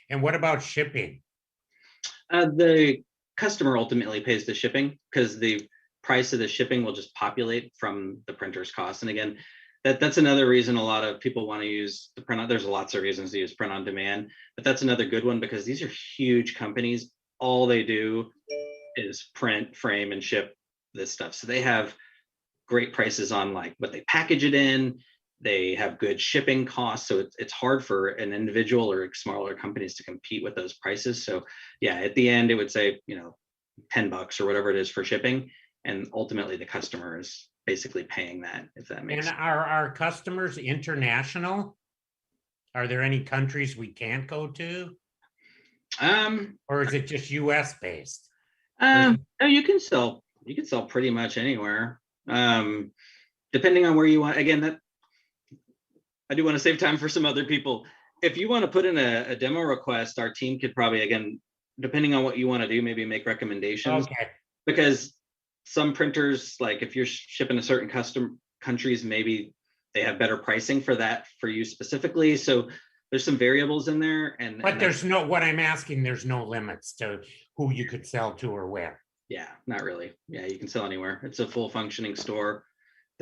Speaker 9: And what about shipping?
Speaker 1: The customer ultimately pays the shipping because the price of the shipping will just populate from the printer's cost. And again, that's another reason a lot of people want to use the print. There's lots of reasons to use print on demand, but that's another good one because these are huge companies. All they do is print, frame, and ship this stuff. So they have great prices on like what they package it in. They have good shipping costs. So it's hard for an individual or smaller companies to compete with those prices. So yeah, at the end, it would say, $10 or whatever it is for shipping. And ultimately the customer is basically paying that, if that makes sense.
Speaker 9: And are our customers international? Are there any countries we can't go to? Or is it just US based?
Speaker 1: No, you can sell pretty much anywhere. Depending on where you want. Again, that I do want to save time for some other people. If you want to put in a demo request, our team could probably, again, depending on what you want to do, maybe make recommendations.
Speaker 9: Okay.
Speaker 1: Because some printers, like if you're shipping to certain custom countries, maybe they have better pricing for that for you specifically. So there's some variables in there.
Speaker 9: But there's no, what I'm asking, there's no limits to who you could sell to or where.
Speaker 1: Yeah, not really. Yeah, you can sell anywhere. It's a full functioning store.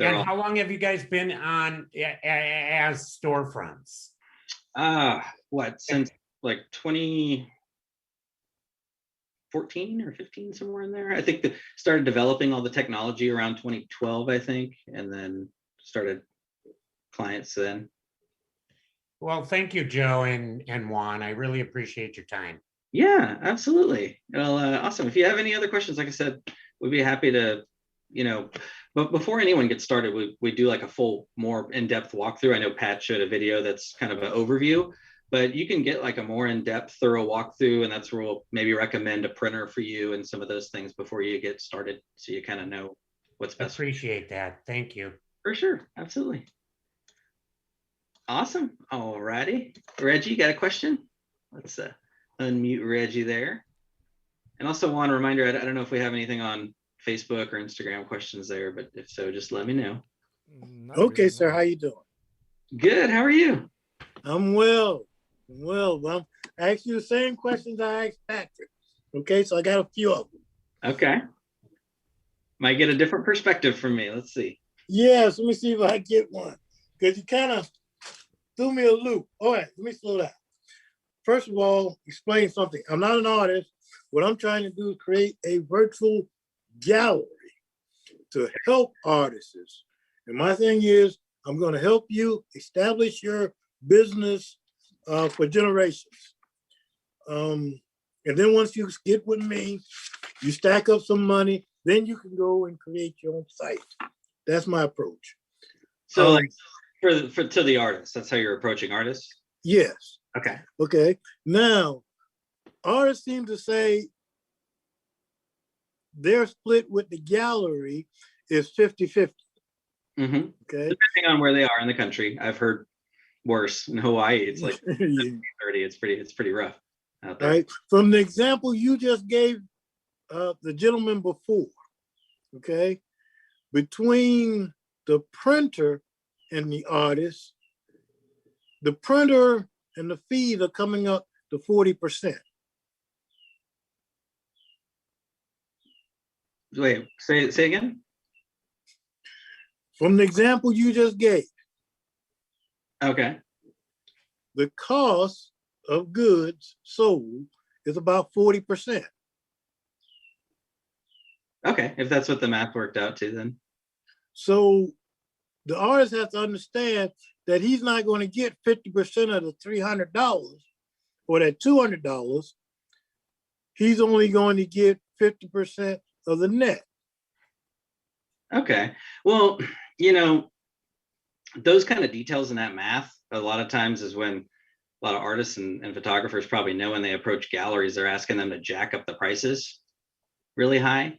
Speaker 9: And how long have you guys been on as storefronts?
Speaker 1: Since like 2014 or 15, somewhere in there. I think started developing all the technology around 2012, I think, and then started clients then.
Speaker 9: Well, thank you, Joe and Juan. I really appreciate your time.
Speaker 1: Yeah, absolutely. Well, awesome. If you have any other questions, like I said, we'd be happy to, but before anyone gets started, we do like a full, more in-depth walkthrough. I know Pat showed a video that's kind of an overview, but you can get like a more in-depth, thorough walkthrough, and that's where we'll maybe recommend a printer for you and some of those things before you get started, so you kind of know what's best.
Speaker 9: Appreciate that. Thank you.
Speaker 1: For sure. Absolutely. Awesome. All righty. Reggie, you got a question? Let's unmute Reggie there. And also one reminder, I don't know if we have anything on Facebook or Instagram questions there, but if so, just let me know.
Speaker 2: Not
Speaker 10: Okay,
Speaker 2: really,
Speaker 10: sir.
Speaker 2: no.
Speaker 10: How you doing?
Speaker 1: Good. How are you?
Speaker 10: I'm well. Well, I asked you the same questions I asked Patrick. Okay, so I got a few of them.
Speaker 1: Okay. Might get a different perspective from me. Let's see.
Speaker 10: Yes, let me see if I get one. Because you kind of threw me a loop. All right, let me slow down. First of all, explain something. I'm not an artist. What I'm trying to do is create a virtual gallery to help artists. And my thing is, I'm going to help you establish your business for generations. And then once you get with me, you stack up some money, then you can go and create your own site. That's my approach.
Speaker 1: So like for to the artist, that's how you're approaching artists?
Speaker 10: Yes.
Speaker 1: Okay.
Speaker 10: Okay. Now, artists seem to say their split with the gallery is 50-50.
Speaker 1: Mm-hmm.
Speaker 10: Okay.
Speaker 1: Depending on where they are in the country. I've heard worse. In Hawaii, it's like 30. It's pretty rough out there.
Speaker 10: Right. From the example you just gave the gentleman before, okay, between the printer and the artist, the printer and the fees are coming up to 40%.
Speaker 1: Wait, say again?
Speaker 10: From the example you just gave.
Speaker 1: Okay.
Speaker 10: The cost of goods sold is about 40%.
Speaker 1: Okay, if that's what the math worked out to, then.
Speaker 10: So the artist has to understand that he's not going to get 50% of the $300 or that $200. He's only going to get 50% of the net.
Speaker 1: Okay. Well, you know, those kind of details in that math, a lot of times is when a lot of artists and photographers probably know when they approach galleries, they're asking them to jack up the prices really high.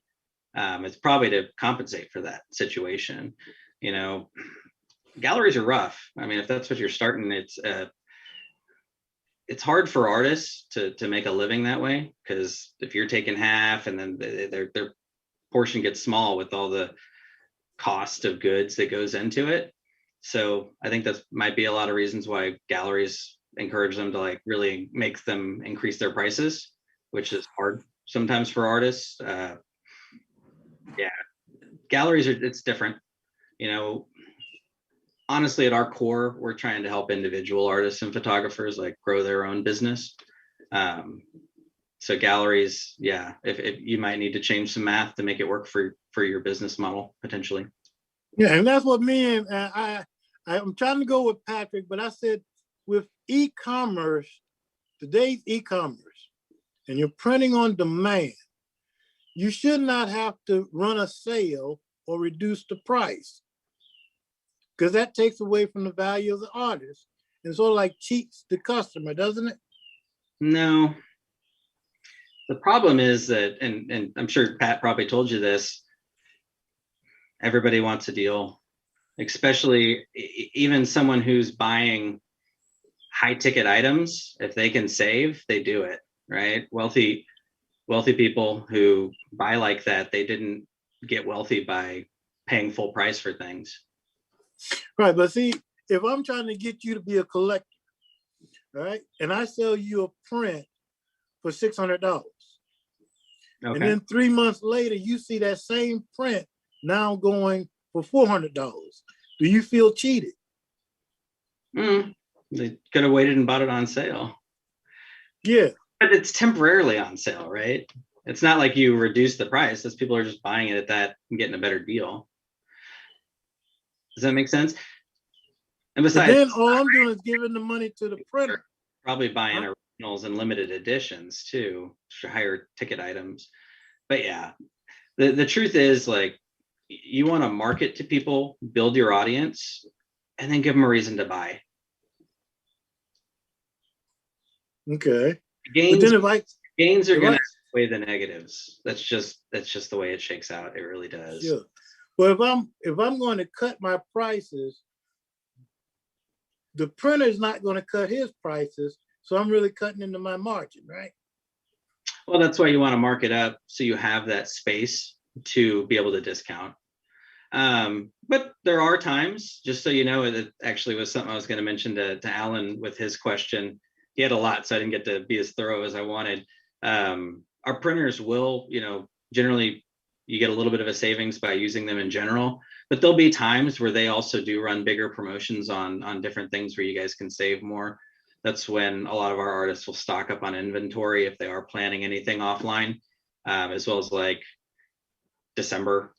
Speaker 1: It's probably to compensate for that situation. You know, galleries are rough. I mean, if that's what you're starting, it's hard for artists to make a living that way, because if you're taking half and then their portion gets small with all the cost of goods that goes into it. So I think that might be a lot of reasons why galleries encourage them to like really make them increase their prices, which is hard sometimes for artists. Yeah, galleries it's different. You know, honestly, at our core, we're trying to help individual artists and photographers like grow their own business. So galleries, yeah, if you might need to change some math to make it work for your business model potentially.
Speaker 10: Yeah, and that's what me and I'm trying to go with Patrick, but I said with e-commerce, today's e-commerce, and you're printing on demand, you should not have to run a sale or reduce the price, because that takes away from the value of the artist and sort of like cheats the customer, doesn't it?
Speaker 1: No. The problem is that, and I'm sure Pat probably told you this, everybody wants a deal, especially even someone who's buying high ticket items. If they can save, they do it, right? Wealthy people who buy like that, they didn't get wealthy by paying full price for things.
Speaker 10: Right, but see, if I'm trying to get you to be a collector, right, and I sell you a print for $600, okay, and then 3 months later, you see that same print now going for $400. Do you feel cheated?
Speaker 1: They could have waited and bought it on sale.
Speaker 10: Yeah.
Speaker 1: But it's temporarily on sale, right? It's not like you reduce the price. Those people are just buying it at that and getting a better deal. Does that make sense? And besides,
Speaker 10: but then all I'm doing is giving the money to the printer.
Speaker 1: Probably buying originals and limited editions too, higher ticket items. But yeah, the truth is, like, you want to market to people, build your audience, and then give them a reason to buy.
Speaker 10: Okay.
Speaker 1: Gains are going to outweigh the negatives. That's just the way it shakes out. It really does.
Speaker 10: Sure. Well, if I'm going to cut my prices, the printer is not going to cut his prices, so I'm really cutting into my margin, right?
Speaker 1: Well, that's why you want to mark it up so you have that space to be able to discount. But there are times, just so you know, it actually was something I was going to mention to Alan with his question. he had a lot, so I didn't get to be as thorough as I wanted. Our printers will, generally you get a little bit of a savings by using them in general, but there'll be times where they also do run bigger promotions on different things where you guys can save more. That's when a lot of our artists will stock up on inventory if they are planning anything offline, as well as like December,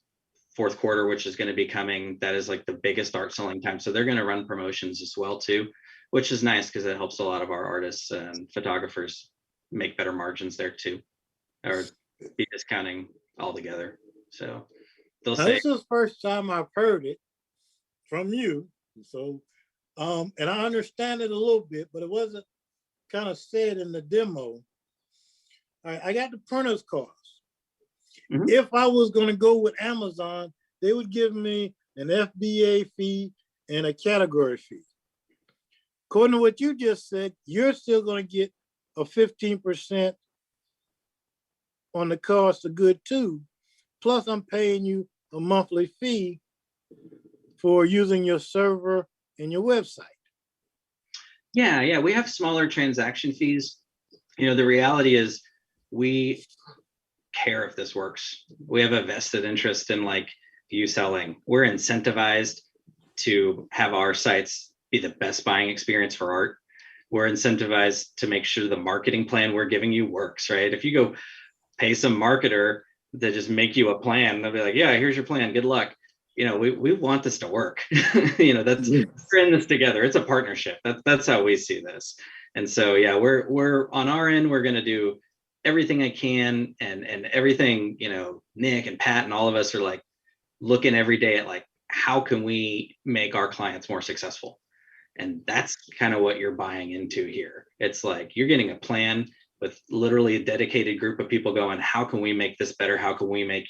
Speaker 1: fourth quarter, which is going to be coming. That is like the biggest art selling time. So they're going to run promotions as well too, which is nice because it helps a lot of our artists and photographers make better margins there too, or be discounting altogether. So they'll say,
Speaker 10: this is the first time I've heard it from you. So, and I understand it a little bit, but it wasn't kind of said in the demo. All right, I got the printer's cost. Mm-hmm. If I was going to go with Amazon, they would give me an FBA fee and a category fee. According to what you just said, you're still going to get a 15% on the cost of good too. Plus, I'm paying you a monthly fee for using your server and your website.
Speaker 1: Yeah, we have smaller transaction fees. The reality is we care if this works. We have a vested interest in like you selling. We're incentivized to have our sites be the best buying experience for art. We're incentivized to make sure the marketing plan we're giving you works, right? If you go pay some marketer to just make you a plan, they'll be like, yeah, here's your plan, good luck. We want this to work. We're in this together. It's a partnership. That's how we see this. And so, yeah, we're on our end, we're going to do everything I can, and everything, Nick and Pat and all of us are like looking every day at like, how can we make our clients more successful? And that's kind of what you're buying into here. It's like, you're getting a plan with literally a dedicated group of people going, how can we make this better? How can we make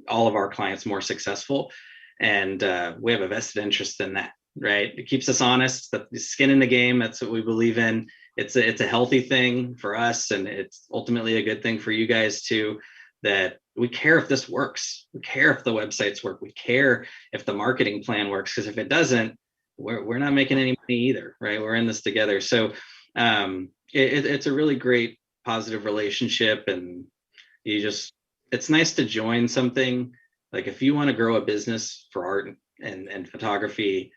Speaker 1: all of our clients more successful? And we have a vested interest in that, right? It keeps us honest, the skin in the game. That's what we believe in. It's a healthy thing for us, and it's ultimately a good thing for you guys too, that we care if this works. We care if the websites work. We care if the marketing plan works, because if it doesn't, we're not making any money either, right? We're in this together. So it's a really great positive relationship, and it's nice to join something. Like if you want to grow a business for art and photography,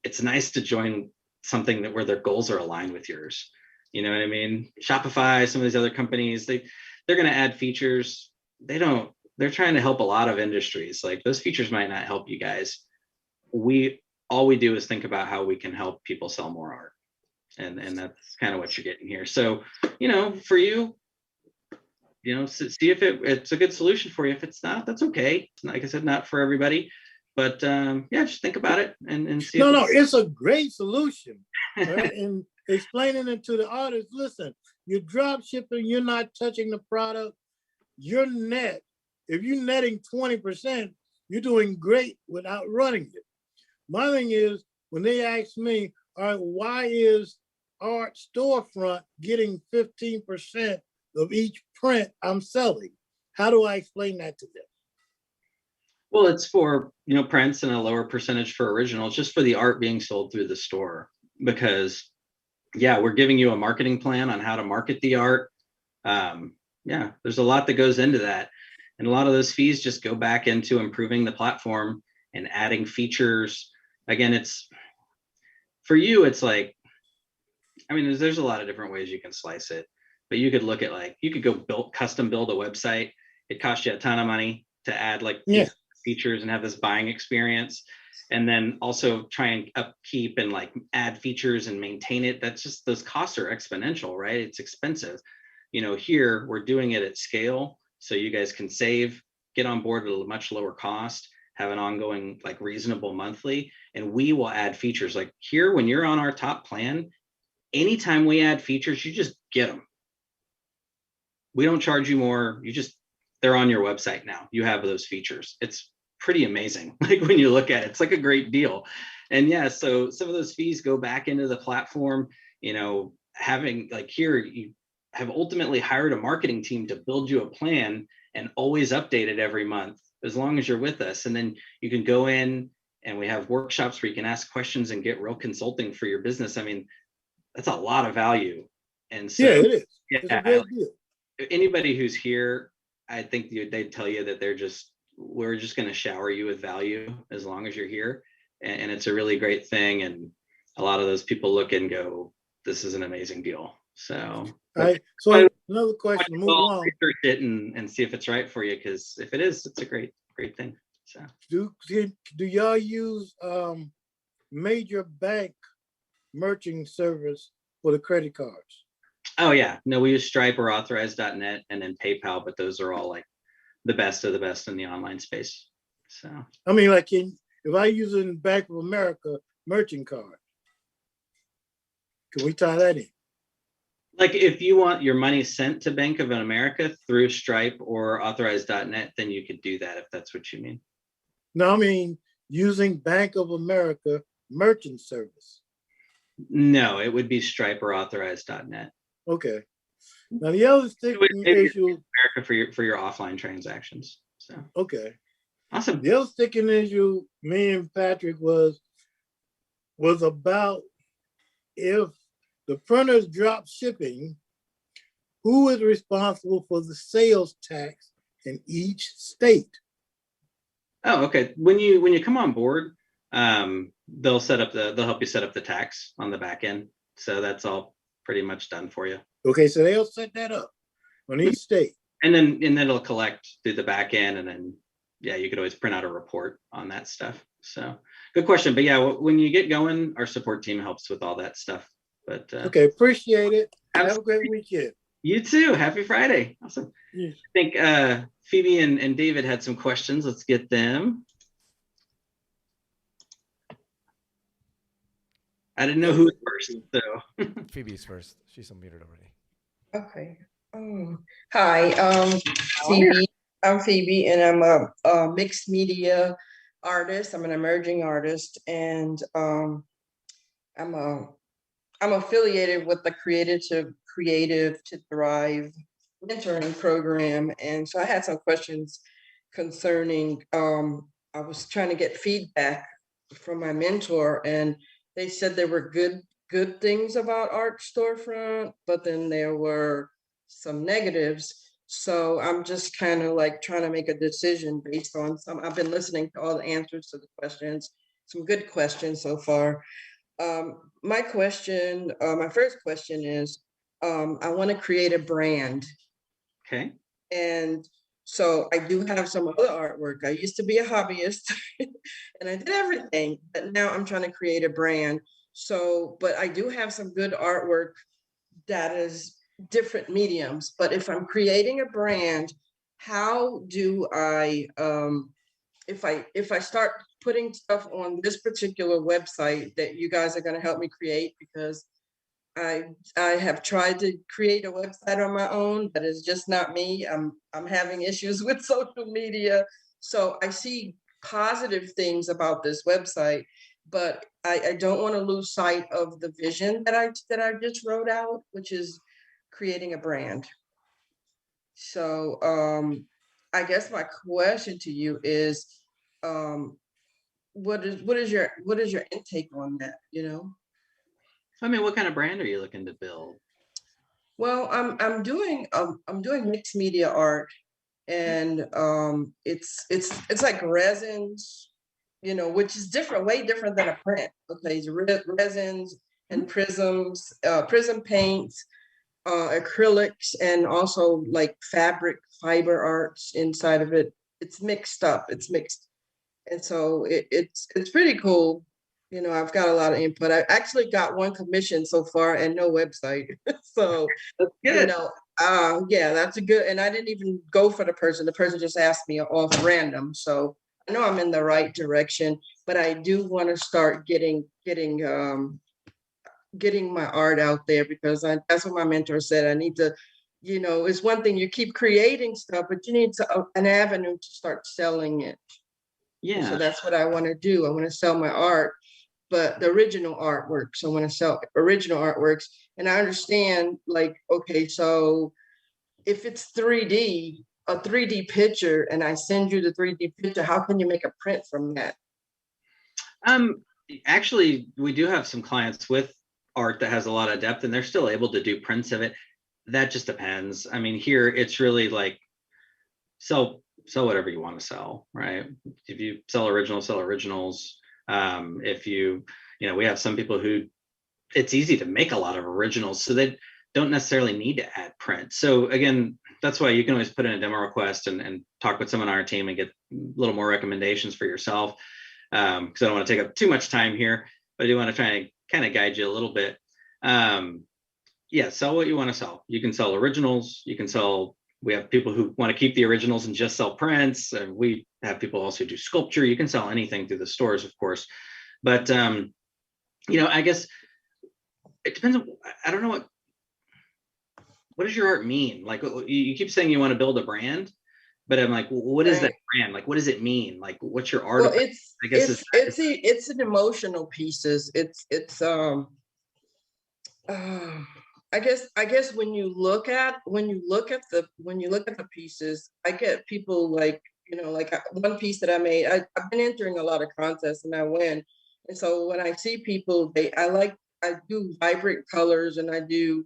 Speaker 1: it's nice to join something where their goals are aligned with yours. You know what I mean? Shopify, some of these other companies, they're going to add features. They're trying to help a lot of industries. Like those features might not help you guys. All we do is think about how we can help people sell more art. And that's kind of what you're getting here. So, for you, see if it's a good solution for you. If it's not, that's okay. Like I said, not for everybody, but just think about it and see.
Speaker 10: No, it's a great solution. Right? And explaining it to the artist, listen, you're drop shipping, you're not touching the product, you're net. If you're netting 20%, you're doing great without running it. My thing is, when they ask me, all right, why is Art Storefront getting 15% of each print I'm selling? How do I explain that to them?
Speaker 1: Well, it's for, prints and a lower percentage for originals, just for the art being sold through the store. Because, we're giving you a marketing plan on how to market the art. There's a lot that goes into that. And a lot of those fees just go back into improving the platform and adding features. Again, it's for you, it's like, there's a lot of different ways you can slice it, but you could look at you could go custom build a website. It costs you a ton of money to add features and have this buying experience. And then also try and upkeep and add features and maintain it. That's just, those costs are exponential, right? It's expensive. Here we're doing it at scale. So you guys can save, get on board at a much lower cost, have an ongoing, reasonable monthly, and we will add features. Like here, when you're on our top plan, anytime we add features, you just get them. We don't charge you more. They're on your website now. You have those features. It's pretty amazing. When you look at it, it's a great deal. And so some of those fees go back into the platform, having here, you have ultimately hired a marketing team to build you a plan and always update it every month, as long as you're with us. And then you can go in and we have workshops where you can ask questions and get real consulting for your business. That's a lot of value. And so,
Speaker 10: Yeah, it is. It's a
Speaker 1: yeah,
Speaker 10: great deal.
Speaker 1: anybody who's here, I think they'd tell you that we're just going to shower you with value as long as you're here. And it's a really great thing. And a lot of those people look and go, this is an amazing deal. So,
Speaker 10: All right. So another question, move along.
Speaker 1: research it and see if it's right for you. Because if it is, it's a great thing. So
Speaker 10: Do y'all use major bank merchant service for the credit cards?
Speaker 1: oh yeah, no, we use Stripe or authorize.net and then PayPal, but those are all like the best of the best in the online space. So
Speaker 10: I mean, like if I use a Bank of America merchant card, can we tie that in?
Speaker 1: like if you want your money sent to Bank of America through Stripe or authorize.net, then you could do that if that's what you mean.
Speaker 10: No, I mean using Bank of America merchant service.
Speaker 1: No, it would be Stripe or authorize.net.
Speaker 10: Okay. Now the other sticking issue,
Speaker 1: America for your offline transactions. So
Speaker 10: okay.
Speaker 1: awesome.
Speaker 10: The other sticking issue, me and Patrick was about if the printers drop shipping, who is responsible for the sales tax in each state?
Speaker 1: Oh, okay. When you come on board, they'll help you set up the tax on the back end. So that's all pretty much done for you.
Speaker 10: Okay, so they'll set that up on each state.
Speaker 1: And then it'll collect through the back end, and then yeah, you could always print out a report on that stuff. So good question. But yeah, when you get going, our support team helps with all that stuff. But
Speaker 10: okay, appreciate it.
Speaker 1: Have
Speaker 10: a great weekend.
Speaker 1: You too. Happy Friday. Awesome.
Speaker 10: Yes.
Speaker 1: I think Phoebe and David had some questions. Let's get them. I didn't know who was first, so.
Speaker 2: Phoebe's first. She's unmuted already.
Speaker 11: Okay. Hi, Phoebe. I'm Phoebe, and I'm a mixed media artist. I'm an emerging artist, and I'm affiliated with the Creative to Thrive mentoring program, and so I had some questions concerning. I was trying to get feedback from my mentor, and they said there were good things about Art Storefront, but then there were some negatives. So I'm just kind of like trying to make a decision based on I've been listening to all the answers to the questions, some good questions so far. My first question is, I want to create a brand.
Speaker 1: Okay.
Speaker 11: And so I do have some other artwork. I used to be a hobbyist and I did everything, but now I'm trying to create a brand. So, but I do have some good artwork that is different mediums. But if I'm creating a brand, how do I, if I start putting stuff on this particular website that you guys are going to help me create, because I have tried to create a website on my own, but it's just not me. I'm having issues with social media. So I see positive things about this website, but I don't want to lose sight of the vision that I just wrote out, which is creating a brand. So I guess my question to you is, what is your intake on that, you know?
Speaker 1: I mean, what kind of brand are you looking to build?
Speaker 11: Well, I'm doing mixed media art, and it's like resins, you know, which is way different than a print. Okay, it's resins and prisms, prism paints, acrylics, and also like fabric fiber arts inside of it. It's mixed up. It's mixed, and so it's pretty cool. You know, I've got a lot of input. I actually got one commission so far and no website. So, you know, yeah, that's a good, and I didn't even go for the person. The person just asked me off random. So I know I'm in the right direction, but I do want to start getting my art out there, because that's what my mentor said. I need to, you know, it's one thing you keep creating stuff, but you need an avenue to start selling it.
Speaker 1: Yeah.
Speaker 11: So that's what I want to do. I want to sell my art, but the original artworks. I want to sell original artworks. And I understand, like, okay, so if it's 3D, a 3D picture, and I send you the 3D picture, how can you make a print from that?
Speaker 1: Actually, we do have some clients with art that has a lot of depth and they're still able to do prints of it. That just depends. I mean, here it's really like sell whatever you want to sell, right? If you sell originals, sell originals. If you know, we have some people who it's easy to make a lot of originals, so they don't necessarily need to add print. So again, that's why you can always put in a demo request and talk with someone on our team and get a little more recommendations for yourself. Because I don't want to take up too much time here, but I do want to try and kind of guide you a little bit. Yeah, sell what you want to sell. You can sell originals. You can sell. We have people who want to keep the originals and just sell prints. And we have people also do sculpture. You can sell anything through the stores, of course. But you know, I guess it depends on, I don't know what does your art mean? Like you keep saying you want to build a brand, but I'm like, what is that brand? Like, what does it mean? Like, what's your art?
Speaker 11: Well,
Speaker 1: about? I guess
Speaker 11: it's an emotional pieces. I guess when you look at the pieces, I get people like, you know, like one piece that I made, I've been entering a lot of contests and I win. And so when I see people, I do vibrant colors and I do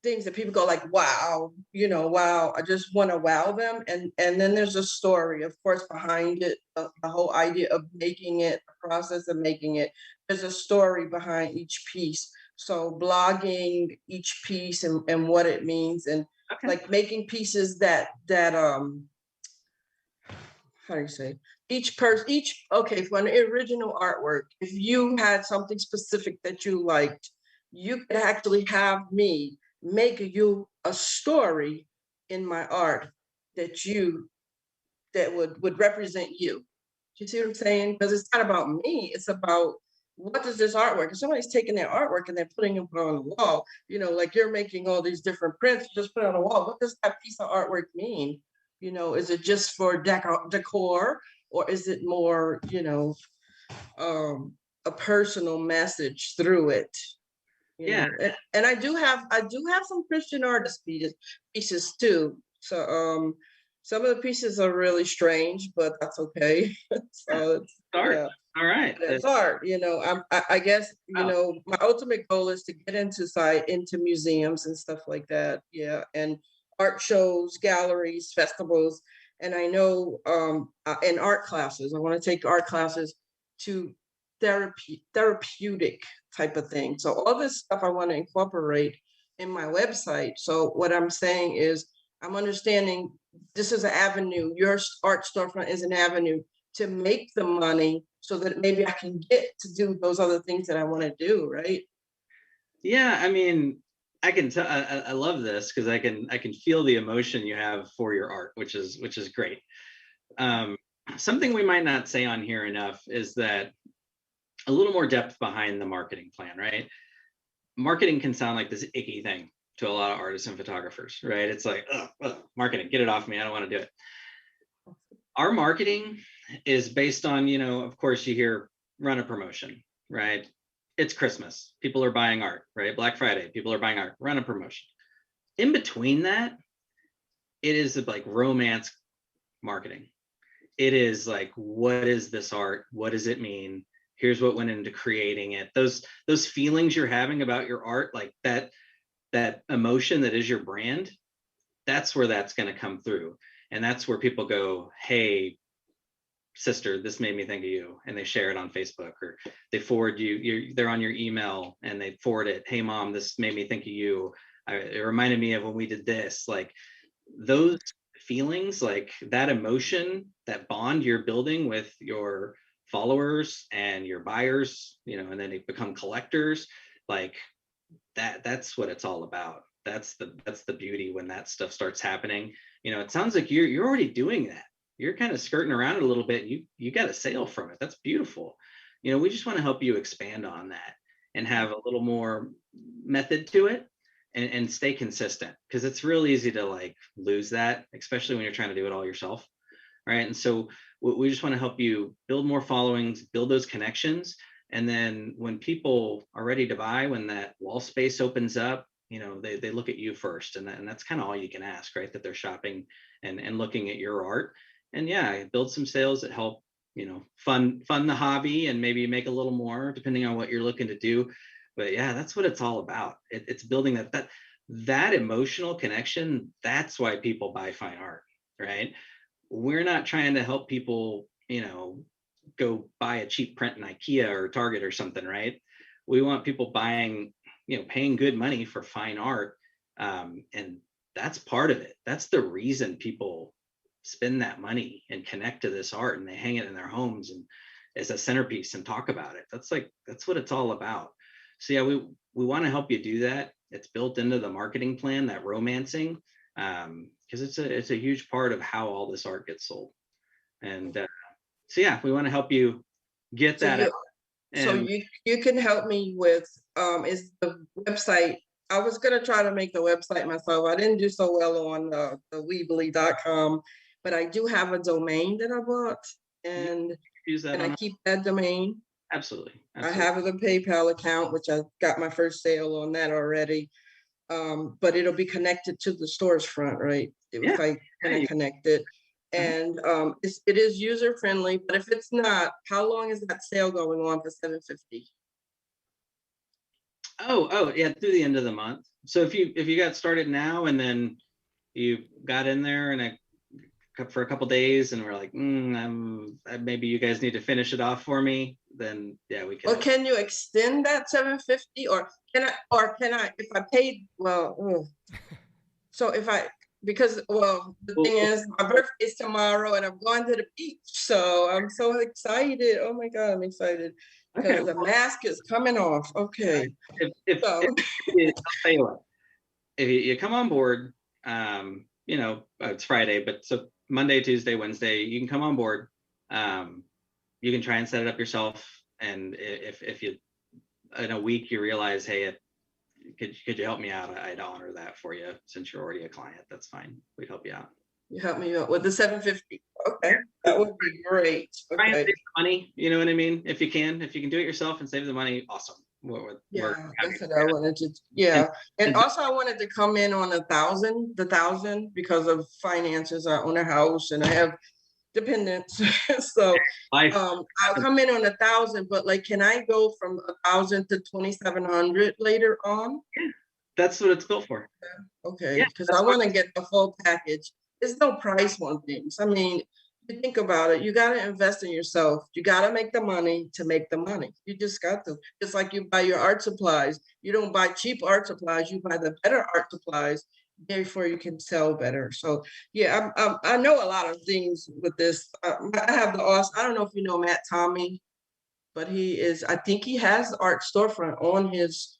Speaker 11: things that people go like, wow, you know, wow, I just want to wow them. And then there's a story, of course, behind it, the whole idea of making it, the process of making it. There's a story behind each piece. So blogging each piece and what it means, and like making pieces that how do you say, okay, for an original artwork, if you had something specific that you liked, you could actually have me make you a story in my art that would represent you. You see what I'm saying? Because it's not about me, it's about what does this artwork, if somebody's taking their artwork and they're putting it on the wall, you know, like you're making all these different prints, just put it on the wall. What does that piece of artwork mean? You know, is it just for decor, or is it more, you know, a personal message through it? You know? And I do have some Christian artist pieces too. So some of the pieces are really strange, but that's okay. So it's art. Yeah.
Speaker 1: All right.
Speaker 11: It's art, you know. I guess, you know, my ultimate goal is to get into museums and stuff like that. Yeah, and art shows, galleries, festivals, and I know in art classes, I want to take art classes to therapeutic type of thing. So all this stuff I want to incorporate in my website. So what I'm saying is I'm understanding this is an avenue. Your art storefront is an avenue to make the money so that maybe I can get to do those other things that I want to do, right?
Speaker 1: Yeah, I mean, I can tell. I love this because I can feel the emotion you have for your art, which is great. Something we might not say on here enough is that a little more depth behind the marketing plan, right? Marketing can sound like this icky thing to a lot of artists and photographers, right? It's like, marketing, get it off me. I don't want to do it. Our marketing is based on, you know, of course you hear run a promotion, right? It's Christmas. People are buying art, right? Black Friday, people are buying art, run a promotion. In between that, it is like romance marketing. It is like, what is this art? What does it mean? Here's what went into creating it. Those feelings you're having about your art, like that emotion that is your brand, that's where that's going to come through. And that's where people go, hey, sister, this made me think of you. And they share it on Facebook, or they forward they're on your email and they forward it. Hey, mom, this made me think of you. It reminded me of when we did this. Like those feelings, like that emotion, that bond you're building with your followers and your buyers, you know, and then they become collectors, like that's what it's all about. That's the beauty when that stuff starts happening. You know, it sounds like you're already doing that. You're kind of skirting around it a little bit. You got a sale from it. That's beautiful. You know, we just want to help you expand on that and have a little more method to it and stay consistent, because it's real easy to like lose that, especially when you're trying to do it all yourself. Right. And so we just want to help you build more followings, build those connections. And then when people are ready to buy, when that wall space opens up, you know, they look at you first. And that's kind of all you can ask, right? That they're shopping and looking at your art. And yeah, build some sales that help, you know, fund the hobby and maybe make a little more depending on what you're looking to do. But yeah, that's what it's all about. It's building that emotional connection. That's why people buy fine art, right? We're not trying to help people, go buy a cheap print in IKEA or Target or something, right? We want people buying, paying good money for fine art. And that's part of it. That's the reason people spend that money and connect to this art, and they hang it in their homes and as a centerpiece and talk about it. That's what it's all about. So yeah, we want to help you do that. It's built into the marketing plan, that romancing, because it's a huge part of how all this art gets sold. And so yeah, we want to help you get
Speaker 11: So
Speaker 1: that
Speaker 11: you,
Speaker 1: out.
Speaker 11: so
Speaker 1: And
Speaker 11: you can help me with is the website. I was gonna try to make the website myself. I didn't do so well on the weebly.com, but I do have a domain that I bought, and
Speaker 1: use that
Speaker 11: I
Speaker 1: on.
Speaker 11: keep that domain.
Speaker 1: Absolutely.
Speaker 11: I have the PayPal account, which I got my first sale on that already. But it'll be connected to the store's front, right? If I connect it. And it is user friendly, but if it's not, how long is that sale going on for $7.50?
Speaker 1: Oh yeah, through the end of the month. So if you got started now and then you got in there and for a couple days and we're like, maybe you guys need to finish it off for me, then yeah, we can.
Speaker 11: Well, can you extend that $7.50, or can I if I paid so if I because the thing is my birthday's tomorrow and I'm going to the beach, so I'm so excited. Oh my God, I'm excited because the mask is coming off. Okay.
Speaker 1: I'll tell you what, if you come on board, it's Friday, but so Monday, Tuesday, Wednesday, you can come on board. You can try and set it up yourself. And if you, in a week, you realize, hey, could you help me out? I'd honor that for you since you're already a client. That's fine. We'd help you out.
Speaker 11: You help me out with the $7.50. Okay, that would be great.
Speaker 1: Try and save the money. You know what I mean? If you can do it yourself and save the money, awesome.
Speaker 11: That's what I wanted to. Yeah, and also I wanted to come in on the thousand because of finances. I own a house and I have dependents, so I'll come in on 1,000. But like, can I go from 1,000 to 2,700 later on?
Speaker 1: Yeah, that's what it's built for.
Speaker 11: Okay, because I want to get the full package. There's no price on things. I mean, you think about it, you got to invest in yourself. You got to make the money to make the money. You just got to. It's like you buy your art supplies. You don't buy cheap art supplies. You buy the better art supplies, therefore you can sell better. So yeah, I know a lot of things with this. I have I don't know if you know Matt Tommy, but I think he has art storefront on his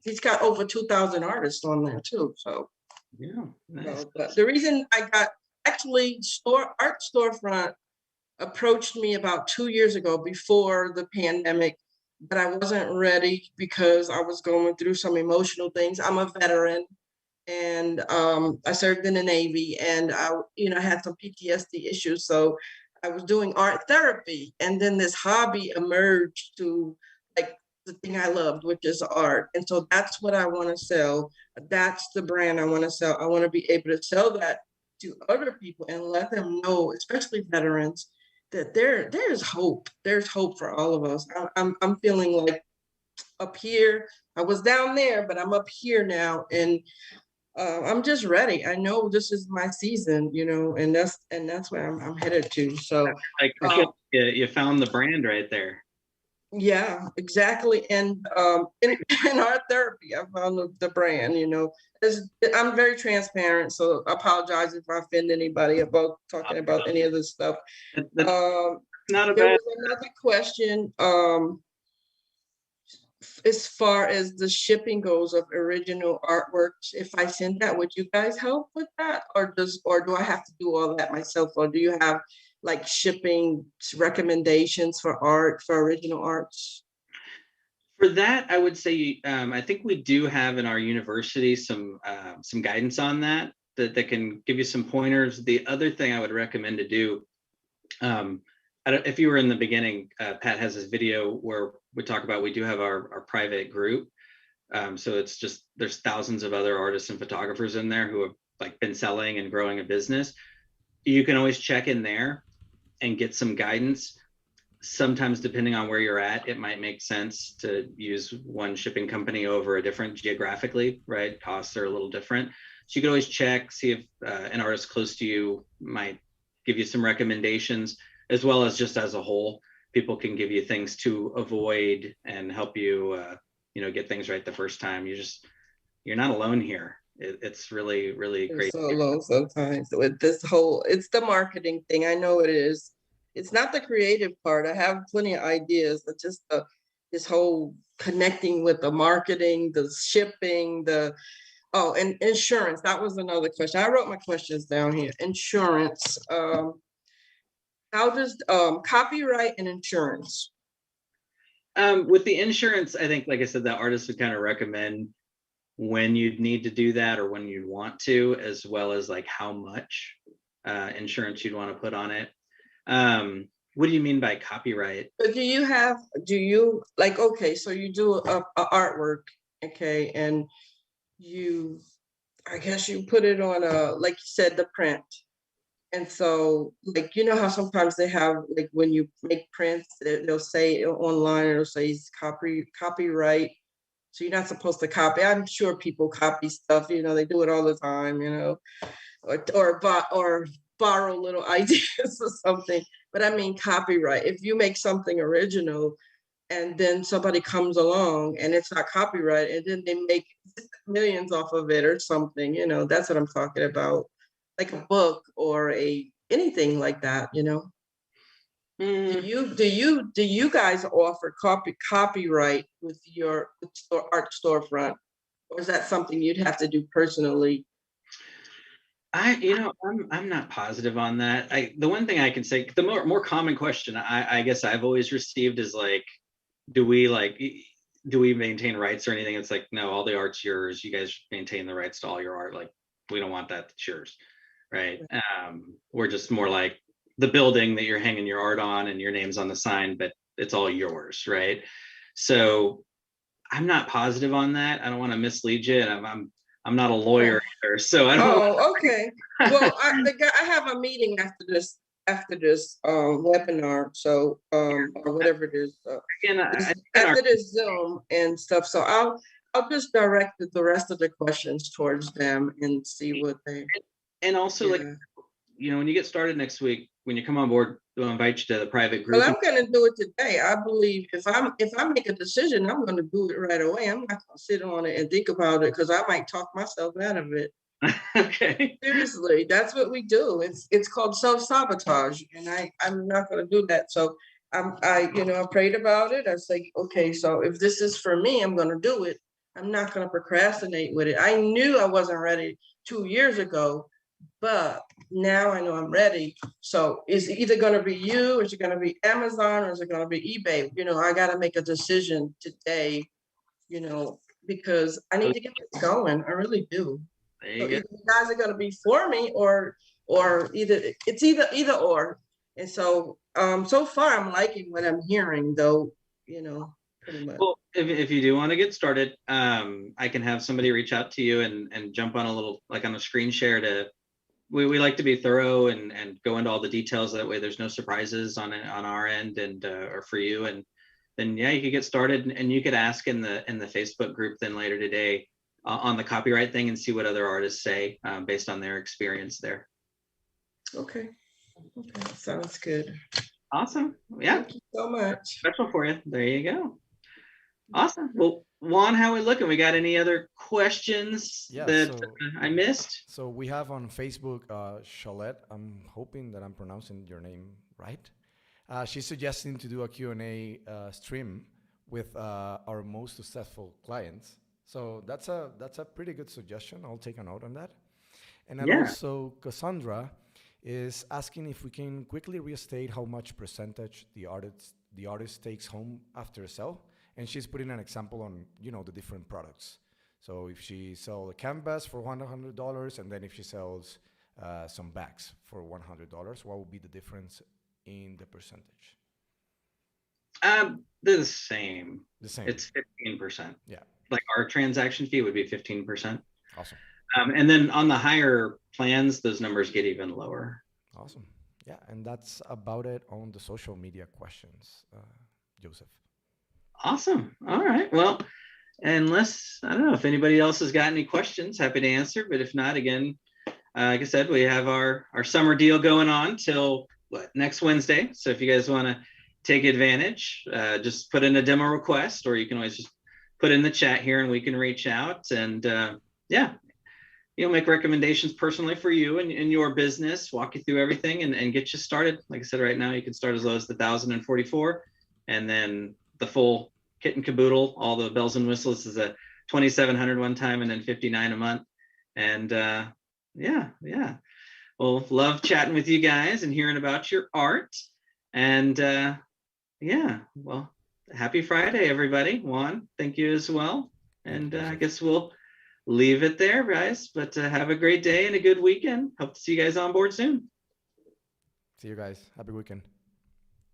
Speaker 11: he's got over 2,000 artists on there too. So
Speaker 1: yeah, nice.
Speaker 11: But the reason I got art storefront approached me about 2 years ago before the pandemic, but I wasn't ready because I was going through some emotional things. I'm a veteran, and I served in the Navy, and I had some PTSD issues. So I was doing art therapy, and then this hobby emerged to like the thing I loved, which is art. And so that's what I want to sell. That's the brand I want to sell. I want to be able to sell that to other people and let them know, especially veterans, that there's hope. There's hope for all of us. I'm feeling like up here. I was down there, but I'm up here now, and I'm just ready. I know this is my season, and that's where I'm headed to. So
Speaker 1: you found the brand right there.
Speaker 11: Yeah, exactly. And in art therapy, I found the brand. I'm very transparent, so I apologize if I offend anybody about talking about any of this stuff.
Speaker 1: Not a
Speaker 11: there
Speaker 1: bad.
Speaker 11: was another question. As far as the shipping goes of original artworks, if I send that, would you guys help with that, or do I have to do all that myself, or do you have like shipping recommendations for original arts?
Speaker 1: For that, I would say I think we do have in our university some guidance on that can give you some pointers. The other thing I would recommend to do, if you were in the beginning, Pat has this video where we talk about, we do have our private group. So it's just, there's thousands of other artists and photographers in there who have like been selling and growing a business. You can always check in there and get some guidance. sometimes depending on where you're at, it might make sense to use one shipping company over a different geographically, right? Costs are a little different. So you can always check, see if an artist close to you might give you some recommendations, as well as just as a whole, people can give you things to avoid and help you, get things right the first time. You're not alone here. It's really, really
Speaker 11: You're
Speaker 1: great.
Speaker 11: so alone sometimes with this whole, it's the marketing thing. I know it is. It's not the creative part. I have plenty of ideas, but just this whole connecting with the marketing, the shipping, and insurance. That was another question. I wrote my questions down here. Insurance. How does copyright and insurance?
Speaker 1: With the insurance, I think, like I said, the artist would kind of recommend when you'd need to do that or when you'd want to, as well as like how much insurance you'd want to put on it. What do you mean by copyright?
Speaker 11: Do you like, okay, so you do a artwork, okay, and I guess you put it on like you said, the print. And so, like, you know how sometimes they have, like, when you make prints, they'll say online, it'll say it's copyright. So you're not supposed to copy. I'm sure people copy stuff, they do it all the time, or borrow little ideas or something. But I mean, copyright. If you make something original and then somebody comes along and it's not copyright, and then they make millions off of it or something, that's what I'm talking about. Like a book or anything like that, Do you guys offer copyright with your art storefront, or is that something you'd have to do personally?
Speaker 1: I'm not positive on that. The one thing I can say, the more common question I guess I've always received is like, do we maintain rights or anything? It's like, no, all the art's yours. You guys maintain the rights to all your art. Like, we don't want that. It's yours, right? We're just more like the building that you're hanging your art on and your name's on the sign, but it's all yours, right? So I'm not positive on that. I don't want to mislead you, and I'm not a lawyer either, so I don't.
Speaker 11: Oh, okay. Well, I have a meeting after this webinar, so or whatever it is. After this Zoom and stuff, so I'll just direct the rest of the questions towards them and see what they.
Speaker 1: And also, like, when you get started next week, when you come on board, we'll invite you to the private group.
Speaker 11: Well, I'm going to do it today. I believe if I make a decision, I'm going to do it right away. I'm not going to sit on it and think about it, because I might talk myself out of it.
Speaker 1: Okay.
Speaker 11: Seriously, that's what we do. It's called self-sabotage, and I'm not going to do that. So I prayed about it. I say, okay, so if this is for me, I'm going to do it. I'm not going to procrastinate with it. I knew I wasn't ready 2 years ago, but now I know I'm ready. So is it either going to be you, or is it going to be Amazon, or is it going to be eBay? I got to make a decision today, because I need to get this going. I really do. So either you guys are going to be for me, or either or. And so so far I'm liking what I'm hearing, though, pretty much.
Speaker 1: Well, if you do want to get started, I can have somebody reach out to you and jump on a little, like on a screen share we like to be thorough and go into all the details. That way there's no surprises on our end and or for you. And then, you could get started, and you could ask in the Facebook group then later today on the copyright thing, and see what other artists say based on their experience there.
Speaker 11: Okay. Sounds good.
Speaker 1: Awesome. Yeah.
Speaker 11: Thank you so much.
Speaker 1: Special for you. There you go. Awesome. Well, Juan, how are we looking? We got any other questions I missed?
Speaker 2: So we have on Facebook, Charlotte. I'm hoping that I'm pronouncing your name right. She's suggesting to do a Q&A stream with our most successful clients. So that's a pretty good suggestion. I'll take a note on that. And then also Cassandra is asking if we can quickly restate how much percentage the artist takes home after a sale. And she's putting an example on, the different products. So if she sells a canvas for $100, and then if she sells some bags for $100, what would be the difference in the percentage?
Speaker 1: They're the same.
Speaker 2: The same.
Speaker 1: It's 15%.
Speaker 2: Yeah.
Speaker 1: Like our transaction fee would be 15%.
Speaker 2: Awesome.
Speaker 1: And then on the higher plans, those numbers get even lower.
Speaker 2: Awesome. Yeah, and that's about it on the social media questions, Joseph.
Speaker 1: Awesome. All right. Well, unless, I don't know if anybody else has got any questions, happy to answer. But if not, again, like I said, we have our summer deal going on till next Wednesday. So if you guys want to take advantage, just put in a demo request, or you can always just put in the chat here and we can reach out and yeah, make recommendations personally for you and your business, walk you through everything and get you started. Like I said, right now you can start as low as the 1,044, and then the full kit and caboodle, all the bells and whistles, is a 2,700 one time and then 59 a month. And yeah. Well, love chatting with you guys and hearing about your art. And yeah, well, happy Friday, everybody. Juan, thank you as well. And I guess we'll leave it there, guys. But have a great day and a good weekend. Hope to see you guys on board soon.
Speaker 2: See you guys. Happy weekend.